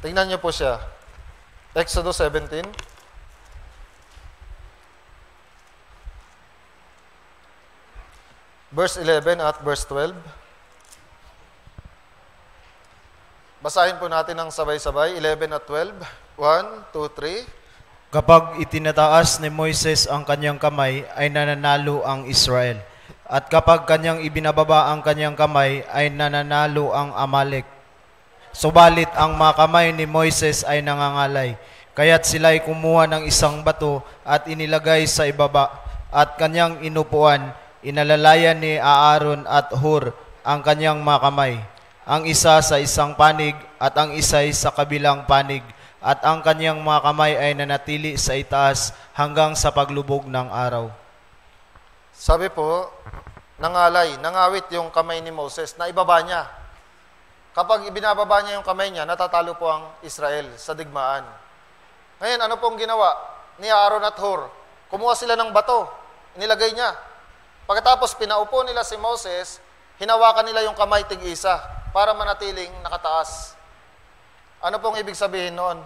Tingnan niyo po siya. Exodus 17. Verse 11 at verse 12. Basahin po natin ng sabay-sabay, 11 at 12. 1, 2, 3. Kapag itinataas ni Moises ang kanyang kamay, ay nananalo ang Israel. At kapag kanyang ibinababa ang kanyang kamay, ay nananalo ang Amalek. Subalit ang mga kamay ni Moises ay nangangalay. Kaya't sila'y kumuha ng isang bato at inilagay sa ibaba. At kanyang inupuan, inalalayan ni Aaron at Hur ang kanyang mga kamay. Ang isa sa isang panig at ang isa sa kabilang panig. At ang kanyang mga kamay ay nanatili sa itaas hanggang sa paglubog ng araw. Sabi po, nangawit yung kamay ni Moses na ibaba niya. Kapag ibinababa niya yung kamay niya, natatalo po ang Israel sa digmaan. Ngayon, ano pong ginawa ni Aaron at Hur? Kumuha sila ng bato, inilagay niya. Pagkatapos pinaupo nila si Moses, hinawakan nila yung kamay tig-isa para manatiling nakataas. Ano pong ibig sabihin noon?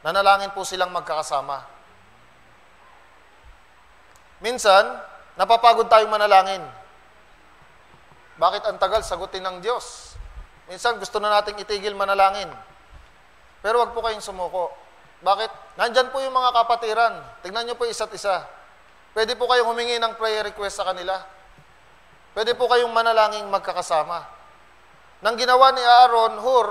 Nanalangin po silang magkakasama. Minsan, napapagod tayong manalangin. Bakit ang tagal sagutin ng Diyos? Minsan gusto na nating itigil manalangin. Pero wag po kayong sumuko. Bakit? Nandyan po yung mga kapatiran. Tingnan nyo po isa't isa. Pwede po kayong humingi ng prayer request sa kanila. Pwede po kayong manalangin magkakasama. Nang ginawa ni Aaron, Hur,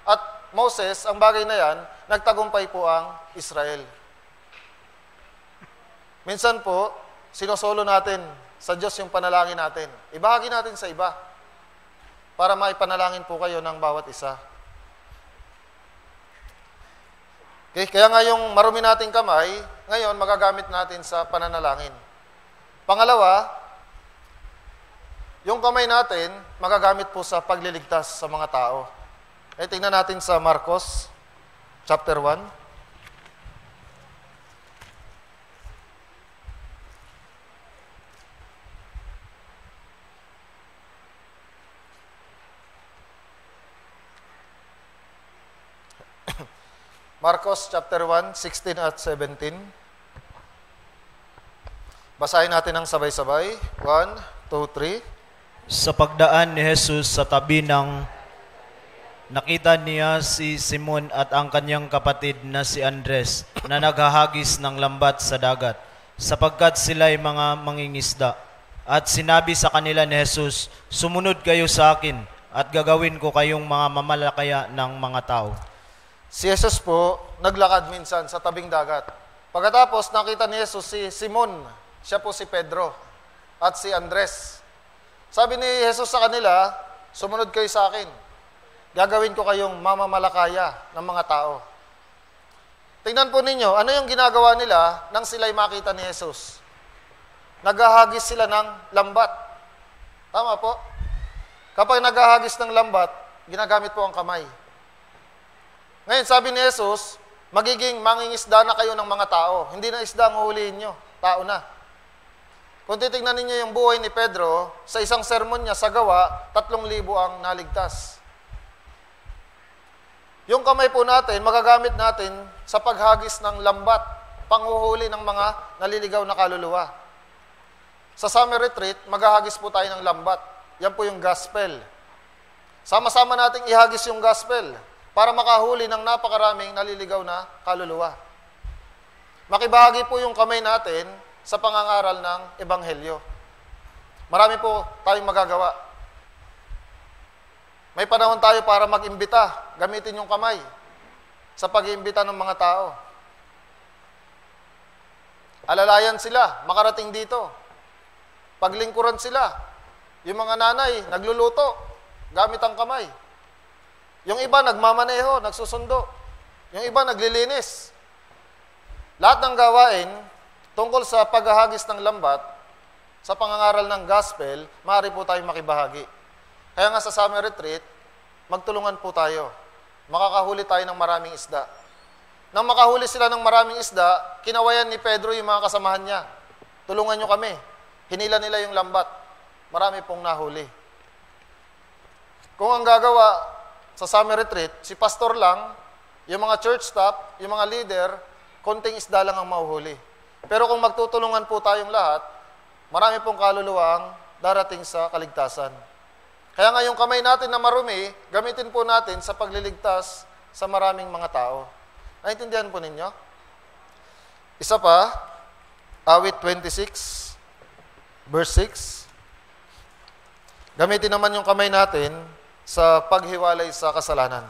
at Moses, ang bagay na yan, nagtagumpay po ang Israel. Minsan po, sinosolo natin sa Diyos yung panalangin natin. Ibahagi natin sa iba para maipanalangin po kayo ng bawat isa. Okay, kaya nga yung marumi nating kamay, ngayon magagamit natin sa pananalangin. Pangalawa, yung kamay natin magagamit po sa pagliligtas sa mga tao. Tingnan natin sa Marcos, chapter 1. Marcos chapter 1, 16 at 17. Basahin natin ng sabay-sabay. 1, 2, 3. Sa pagdaan ni Jesus sa tabi ng nakita niya si Simon at ang kanyang kapatid na si Andres na naghahagis ng lambat sa dagat, sapagkat sila ay mga mangingisda. At sinabi sa kanila ni Jesus, "Sumunod kayo sa akin, at gagawin ko kayong mga mamalakaya ng mga tao." Si Jesus po, naglakad minsan sa tabing dagat. Pagkatapos, nakita ni Jesus si Simon, siya po si Pedro, at si Andres. Sabi ni Jesus sa kanila, "Sumunod kayo sa akin. Gagawin ko kayong mamamalakaya ng mga tao." Tingnan po ninyo, ano yung ginagawa nila nang sila'y makita ni Jesus? Naghahagis sila ng lambat. Tama po? Kapag naghahagis ng lambat, ginagamit po ang kamay. Ngayon, sabi ni Jesus, magiging mangingisda na kayo ng mga tao. Hindi na isda ang uhulihin nyo, tao na. Kung titignan ninyo yung buhay ni Pedro, sa isang sermon niya sa gawa, 3,000 ang naligtas. Yung kamay po natin, magagamit natin sa paghagis ng lambat, panghuhuli ng mga naliligaw na kaluluwa. Sa summer retreat, maghahagis po tayo ng lambat. Yan po yung gospel. Sama-sama nating ihagis yung gospel para makahuli ng napakaraming naliligaw na kaluluwa. Makibahagi po yung kamay natin sa pangangaral ng Ebanghelyo. Marami po tayong magagawa. May panahon tayo para mag-imbita. Gamitin yung kamay sa pag-iimbita ng mga tao. Alalayan sila, makarating dito. Paglingkuran sila. Yung mga nanay, nagluluto, gamit ang kamay. Yung iba, nagmamaneho, nagsusundo. Yung iba, naglilinis. Lahat ng gawain, tungkol sa paghahagis ng lambat, sa pangangaral ng gospel, maaari po tayong makibahagi. Kaya nga sa summer retreat, magtulungan po tayo. Makakahuli tayo ng maraming isda. Nang makahuli sila ng maraming isda, kinawayan ni Pedro yung mga kasamahan niya. Tulungan nyo kami. Hinila nila yung lambat. Marami pong nahuli. Kung ang gagawa sa summer retreat, si pastor lang, yung mga church staff, yung mga leader, konting isda lang ang mahuhuli. Pero kung magtutulungan po tayong lahat, marami pong kaluluwa ang darating sa kaligtasan. Kaya nga yung kamay natin na marumi, gamitin po natin sa pagliligtas sa maraming mga tao. Naintindihan po ninyo? Isa pa, awit 26, verse 6. Gamitin naman yung kamay natin sa paghiwalay sa kasalanan.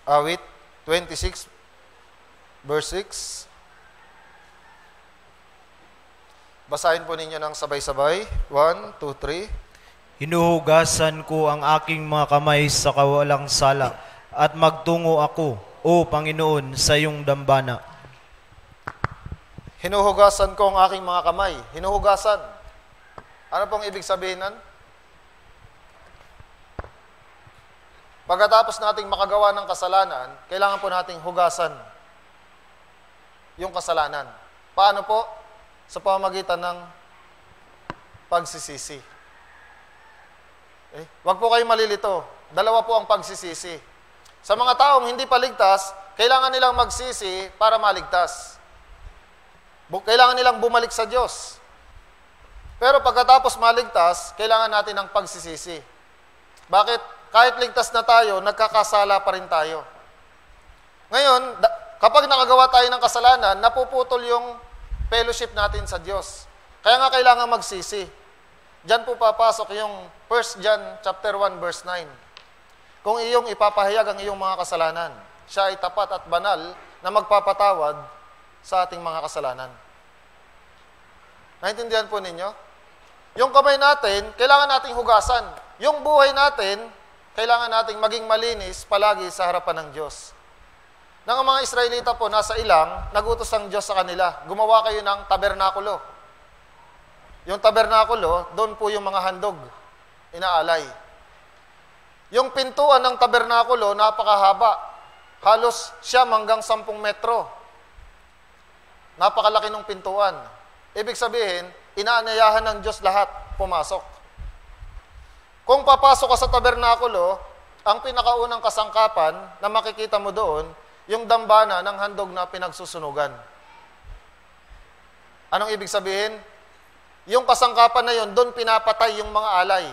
Awit 26, verse 6. Basahin po ninyo ng sabay-sabay. 1, 2, 3. Hinuhugasan ko ang aking mga kamay sa kawalang sala, at magtungo ako, O Panginoon, sa iyong dambana. Hinuhugasan ko ang aking mga kamay. Hinuhugasan. Ano pong ibig sabihin nun? Pagkatapos nating makagawa ng kasalanan, kailangan po nating hugasan yung kasalanan. Paano po? Sa pamamagitan ng pagsisisi. Huwag po kayong malilito. Dalawa po ang pagsisisi. Sa mga taong hindi paligtas, kailangan nilang magsisi para maligtas. Kailangan nilang bumalik sa Diyos. Pero pagkatapos maligtas, kailangan natin ng pagsisisi. Bakit? Kahit ligtas na tayo, nagkakasala pa rin tayo. Ngayon, kapag nakagawa tayo ng kasalanan, napuputol yung fellowship natin sa Diyos. Kaya nga kailangan magsisi. Diyan po papasok yung 1 John chapter 1 verse 9. Kung iyong ipapahayag ang iyong mga kasalanan, siya ay tapat at banal na magpapatawad sa ating mga kasalanan. Naintindihan po ninyo? Yung kamay natin, kailangan nating hugasan. Yung buhay natin, kailangan nating maging malinis palagi sa harapan ng Diyos. Nang ang mga Israelita po nasa ilang, nagutos ang Diyos sa kanila, gumawa kayo ng tabernakulo. Yung tabernakulo, doon po yung mga handog, inaalay. Yung pintuan ng tabernakulo, napakahaba. Halos siyam hanggang 10 metro. Napakalaki ng pintuan. Ibig sabihin, inaanyayahan ng Diyos lahat pumasok. Kung papasok ka sa tabernakulo, ang pinakaunang kasangkapan na makikita mo doon, yung dambana ng handog na pinagsusunugan. Anong ibig sabihin? Yung kasangkapan na yon, doon pinapatay yung mga alay.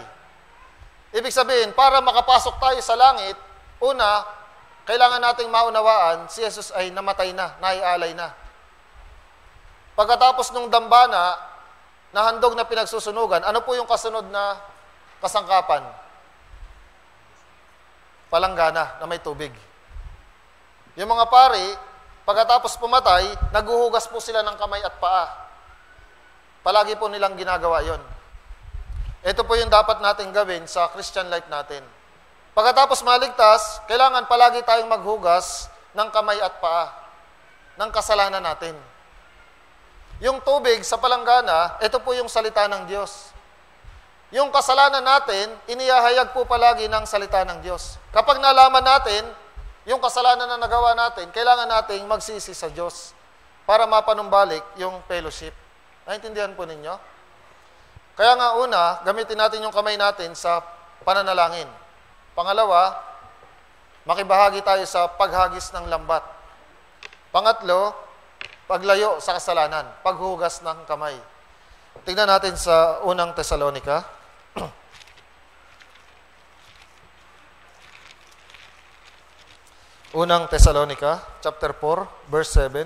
Ibig sabihin, para makapasok tayo sa langit, una, kailangan nating maunawaan, si Jesus ay namatay na, naialay na. Pagkatapos nung dambana, na handog na pinagsusunugan, ano po yung kasunod na kasangkapan? Palanggana na may tubig. Yung mga pari, pagkatapos pumatay, naguhugas po sila ng kamay at paa. Palagi po nilang ginagawa yon. Ito po yung dapat nating gawin sa Christian life natin. Pagkatapos maligtas, kailangan palagi tayong maghugas ng kamay at paa ng kasalanan natin. Yung tubig sa palanggana, ito po yung salita ng Diyos. Yung kasalanan natin, inihahayag po palagi ng salita ng Diyos. Kapag nalaman natin, yung kasalanan na nagawa natin, kailangan nating magsisi sa Diyos para mapanumbalik yung fellowship. Naintindihan po ninyo? Kaya nga una, gamitin natin yung kamay natin sa pananalangin. Pangalawa, makibahagi tayo sa paghagis ng lambat. Pangatlo, paglayo sa kasalanan, paghugas ng kamay. Tingnan natin sa unang Tesalonika. Unang Tesalonika, chapter 4, verse 7.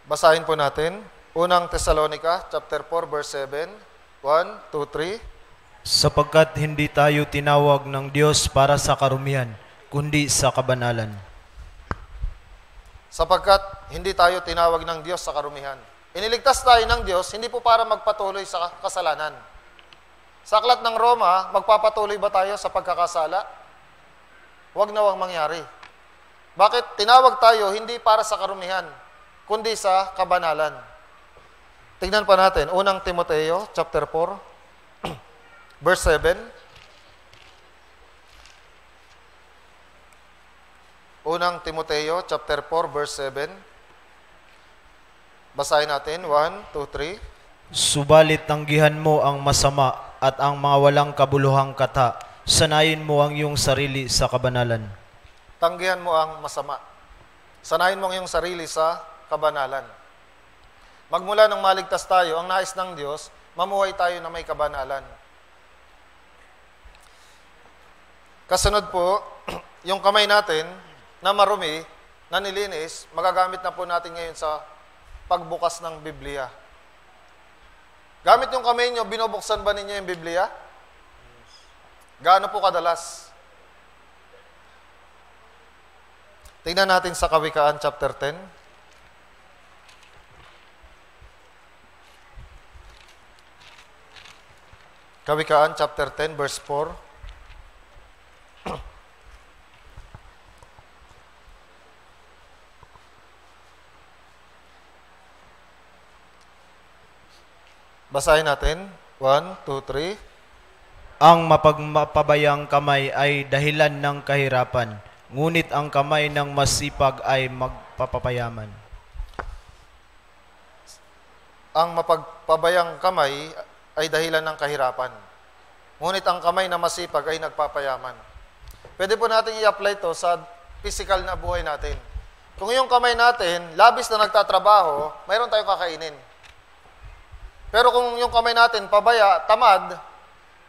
Basahin po natin. Unang Tesalonika, chapter 4, verse 7. 1, 2, 3. Sapagkat hindi tayo tinawag ng Diyos para sa karumihan, kundi sa kabanalan. Sapagkat hindi tayo tinawag ng Diyos sa karumihan. Iniligtas tayo ng Diyos, hindi po para magpatuloy sa kasalanan. Sa aklat ng Roma, magpapatuloy ba tayo sa pagkakasala? Huwag na huwag mangyari. Bakit? Tinawag tayo hindi para sa karumihan, kundi sa kabanalan. Tingnan pa natin, unang Timoteo, chapter 4, verse 7. Unang Timoteo, chapter 4, verse 7. Basahin natin, 1, 2, 3. Subalit tanggihan mo ang masama at ang mga walang kabuluhang kata. Sanayin mo ang iyong sarili sa kabanalan. Tanggihan mo ang masama. Sanayin mo ang iyong sarili sa kabanalan. Magmula nang maligtas tayo, ang nais ng Diyos, mamuhay tayo na may kabanalan. Kasunod po, yung kamay natin na marumi, na nilinis, magagamit na po natin ngayon sa pagbukas ng Biblia. Gamit yung kamay nyo, binubuksan ba ninyo yung Biblia? Gaano po kadalas? Tingnan natin sa Kawikaan chapter 10. Kawikaan chapter 10 verse 4. Basahin natin. 1, 2, 3. Ang mapagpabayang kamay ay dahilan ng kahirapan, ngunit ang kamay ng masipag ay magpapayaman. Ang mapagpabayang kamay ay dahilan ng kahirapan, ngunit ang kamay na masipag ay nagpapayaman. Pwede po natin i-apply to sa physical na buhay natin. Kung yung kamay natin, labis na nagtatrabaho, mayroon tayong kakainin. Pero kung yung kamay natin pabaya, tamad,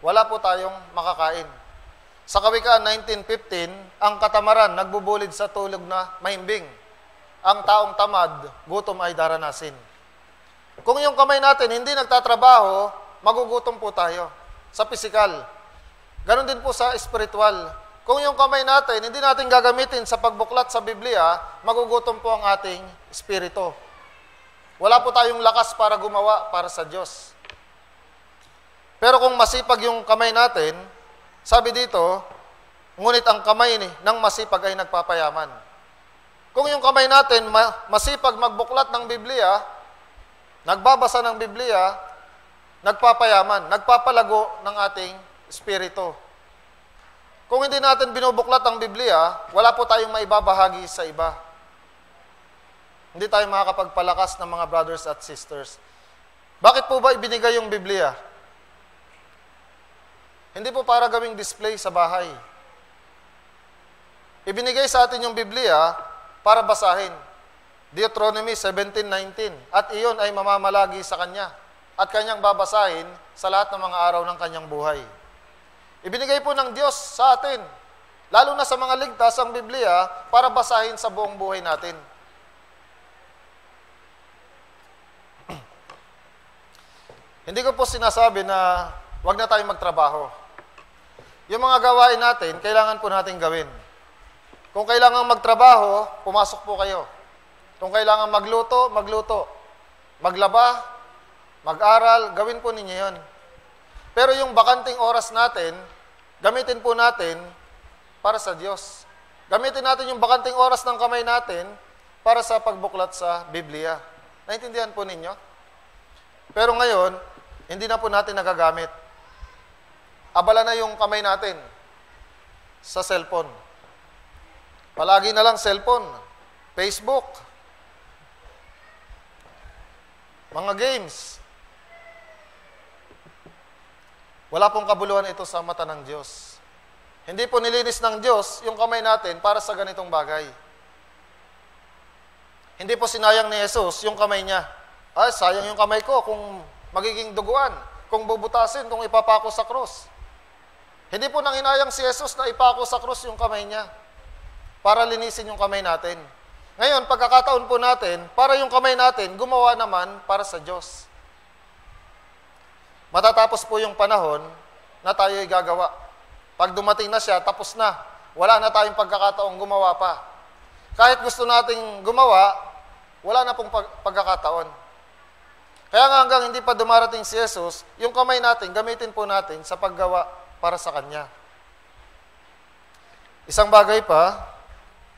wala po tayong makakain. Sa Kawikaan 19:15, ang katamaran nagbubulid sa tulog na mahimbing. Ang taong tamad, gutom ay daranasin. Kung yung kamay natin hindi nagtatrabaho, magugutom po tayo sa pisikal. Ganon din po sa espiritual. Kung yung kamay natin hindi natin gagamitin sa pagbuklat sa Biblia, magugutom po ang ating espiritu. Wala po tayong lakas para gumawa para sa Diyos. Pero kung masipag yung kamay natin, sabi dito, ngunit ang kamay ng masipag ay nagpapayaman. Kung yung kamay natin masipag magbuklat ng Biblia, nagbabasa ng Biblia, nagpapayaman, nagpapalago ng ating espiritu. Kung hindi natin binubuklat ang Biblia, wala po tayong maibabahagi sa iba. Hindi tayo makakapagpalakas ng mga brothers at sisters. Bakit po ba ibinigay yung Biblia? Hindi po para gawing display sa bahay. Ibinigay sa atin yung Biblia para basahin. Deuteronomy 17:19. At iyon ay mamamalagi sa Kanya at Kanyang babasahin sa lahat ng mga araw ng Kanyang buhay. Ibinigay po ng Diyos sa atin, lalo na sa mga ligtas, ang Biblia para basahin sa buong buhay natin. Hindi ko po sinasabi na wag na tayong magtrabaho. Yung mga gawain natin, kailangan po natin gawin. Kung kailangan magtrabaho, pumasok po kayo. Kung kailangan magluto, magluto. Maglaba, mag-aral, gawin po ninyo yun. Pero yung bakanting oras natin, gamitin po natin para sa Diyos. Gamitin natin yung bakanting oras ng kamay natin para sa pagbuklat sa Biblia. Naintindihan po ninyo? Pero ngayon, hindi na po natin nagagamit. Abala na yung kamay natin sa cellphone. Palagi na lang cellphone, Facebook, mga games. Wala pong kabuluhan ito sa mata ng Diyos. Hindi po nilinis ng Diyos yung kamay natin para sa ganitong bagay. Hindi po sinayang ni Jesus yung kamay niya. Ay, sayang yung kamay ko kung magiging duguan, kung bubutasin, kung ipapako sa krus. Hindi po nanginayang si Jesus na ipako sa krus yung kamay niya para linisin yung kamay natin. Ngayon, pagkakataon po natin, para yung kamay natin, gumawa naman para sa Diyos. Matatapos po yung panahon na tayo'y gagawa. Pag dumating na siya, tapos na. Wala na tayong pagkakataong gumawa pa. Kahit gusto nating gumawa, wala na pong pagkakataon. Kaya nga hanggang hindi pa dumarating si Jesus, yung kamay natin, gamitin po natin sa paggawa para sa Kanya. Isang bagay pa,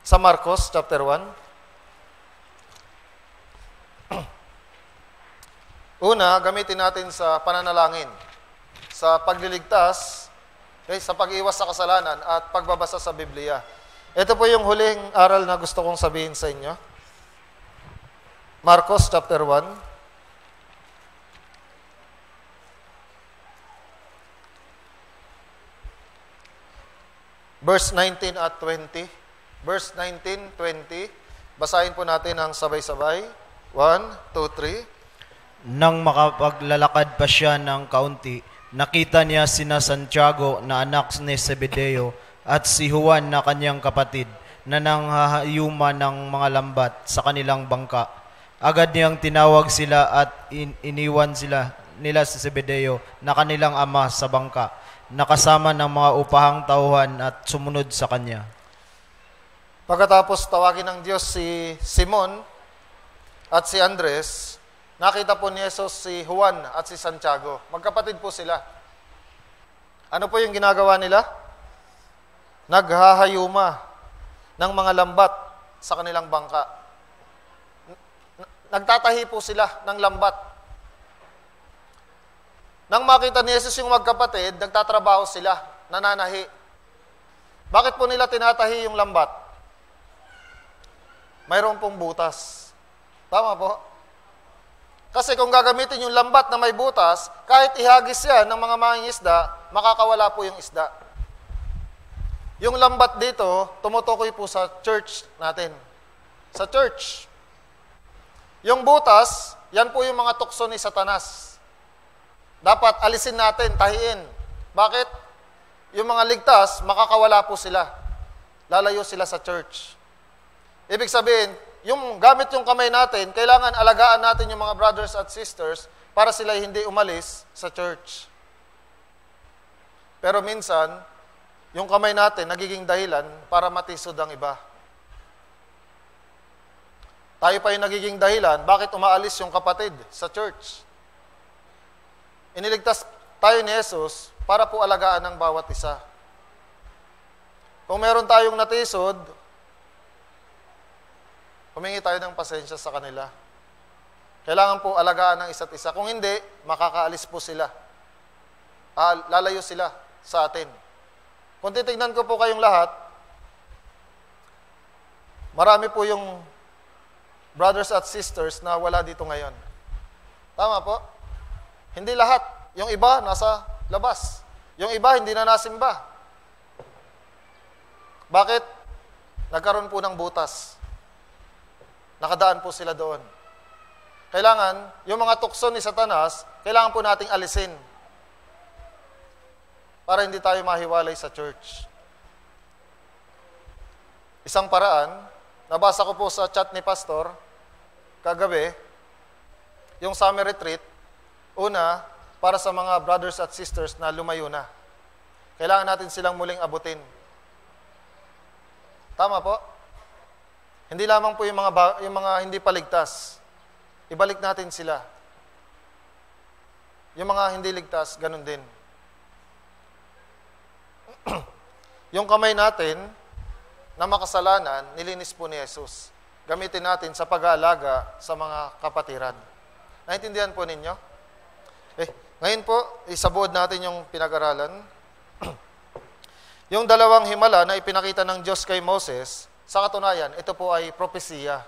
sa Marcos chapter 1. Una, gamitin natin sa pananalangin, sa pagliligtas, sa pag-iwas sa kasalanan at pagbabasa sa Biblia. Ito po yung huling aral na gusto kong sabihin sa inyo. Marcos chapter 1. Verse 19 at 20. Verse 19, 20. Basahin po natin ang sabay-sabay. 1, 2, 3. Nang makapaglalakad pa siya ng kaunti, nakita niya sina Santiago na anak ni Zebedeo at si Juan na kanyang kapatid na nanghahayuma ng mga lambat sa kanilang bangka. Agad niyang tinawag sila at iniwan nila si Zebedeo na kanilang ama sa bangka, nakasama ng mga upahang tauhan at sumunod sa kanya. Pagkatapos tawagin ng Diyos si Simon at si Andres, nakita po ni Jesus si Juan at si Santiago. Magkapatid po sila. Ano po yung ginagawa nila? Naghahayuma ng mga lambat sa kanilang bangka. Nagtatahi po sila ng lambat. Nang makita ni Jesus yung magkapatid, nagtatrabaho sila, nananahi. Bakit po nila tinatahi yung lambat? Mayroon pong butas. Tama po? Kasi kung gagamitin yung lambat na may butas, kahit ihagis yan ng mga mangingisda, makakawala po yung isda. Yung lambat dito, tumutukoy po sa church natin. Sa church. Yung butas, yan po yung mga tukso ni Satanas. Dapat alisin natin, tahiin. Bakit? Yung mga ligtas, makakawala po sila. Lalayo sila sa church. Ibig sabihin, yung gamit yung kamay natin, kailangan alagaan natin yung mga brothers at sisters para sila hindi umalis sa church. Pero minsan, yung kamay natin nagiging dahilan para matisod ang iba. Tayo pa yung nagiging dahilan, bakit umaalis yung kapatid sa church? Iniligtas tayo ni Jesus para po alagaan ng bawat isa. Kung meron tayong natisod, humingi tayo ng pasensya sa kanila. Kailangan po alagaan ng isa't isa. Kung hindi, makakaalis po sila. Lalayo sila sa atin. Kung titignan ko po kayong lahat, marami po yung brothers at sisters na wala dito ngayon. Tama po? Hindi lahat. Yung iba, nasa labas. Yung iba, hindi na nasimba. Bakit? nagkaroon po ng butas. Nakadaan po sila doon. Kailangan, yung mga tukso ni Satanas, kailangan po nating alisin para hindi tayo mahiwalay sa church. Isang paraan, nabasa ko po sa chat ni Pastor kagabi, yung summer retreat, una, para sa mga brothers at sisters na lumayo na. Kailangan natin silang muling abutin. Tama po? Hindi lamang po yung mga hindi paligtas. Ibalik natin sila. Yung mga hindi ligtas, ganun din. Yung kamay natin na makasalanan, nilinis po ni Jesus. Gamitin natin sa pag-aalaga sa mga kapatiran. Naintindihan po ninyo? Ngayon po, isabuod natin yung pinag-aralan. Yung dalawang himala na ipinakita ng Diyos kay Moses, sa katunayan, ito po ay propesiya.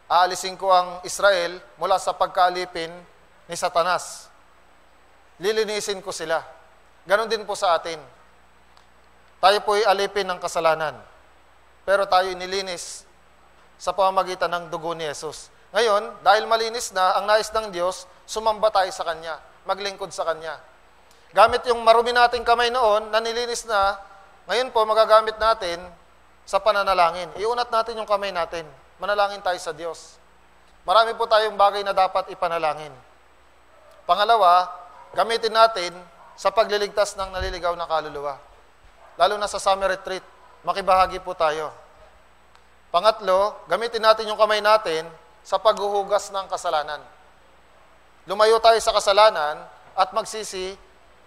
Aalisin ko ang Israel mula sa pagkaalipin ni Satanas. Lilinisin ko sila. Ganon din po sa atin. Tayo po ay alipin ng kasalanan. Pero tayo nilinis sa pamamagitan ng dugo ni Jesus. Ngayon, dahil malinis na, ang nais ng Diyos, sumamba tayo sa Kanya, maglingkod sa Kanya. Gamit yung marumi nating kamay noon, na nilinis na, ngayon po magagamit natin sa pananalangin. Iunat natin yung kamay natin. Manalangin tayo sa Diyos. Marami po tayong bagay na dapat ipanalangin. Pangalawa, gamitin natin sa pagliligtas ng naliligaw na kaluluwa. Lalo na sa summer retreat, makibahagi po tayo. Pangatlo, gamitin natin yung kamay natin sa paghuhugas ng kasalanan. Lumayo tayo sa kasalanan at magsisi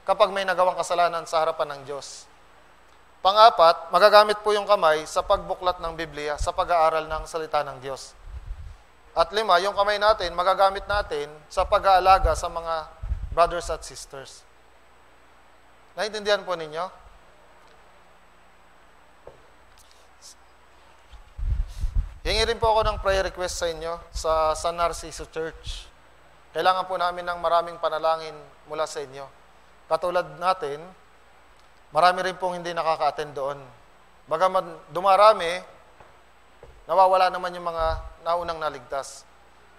kapag may nagawang kasalanan sa harapan ng Diyos. Pangapat, magagamit po yung kamay sa pagbuklat ng Biblia, sa pag-aaral ng salita ng Diyos. At lima, yung kamay natin, magagamit natin sa pag-aalaga sa mga brothers at sisters. Naintindihan po ninyo? Hingi rin po ako ng prayer request sa inyo sa San Narciso Church. Kailangan po namin ng maraming panalangin mula sa inyo. Katulad natin, marami rin pong hindi nakaka-attend doon. Bagaman dumarami, nawawala naman yung mga naunang naligtas.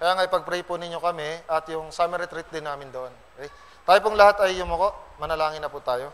Kaya nga ipag-pray po ninyo kami at yung summer retreat din namin doon. Okay? Tayo pong lahat ay yumuko, manalangin na po tayo.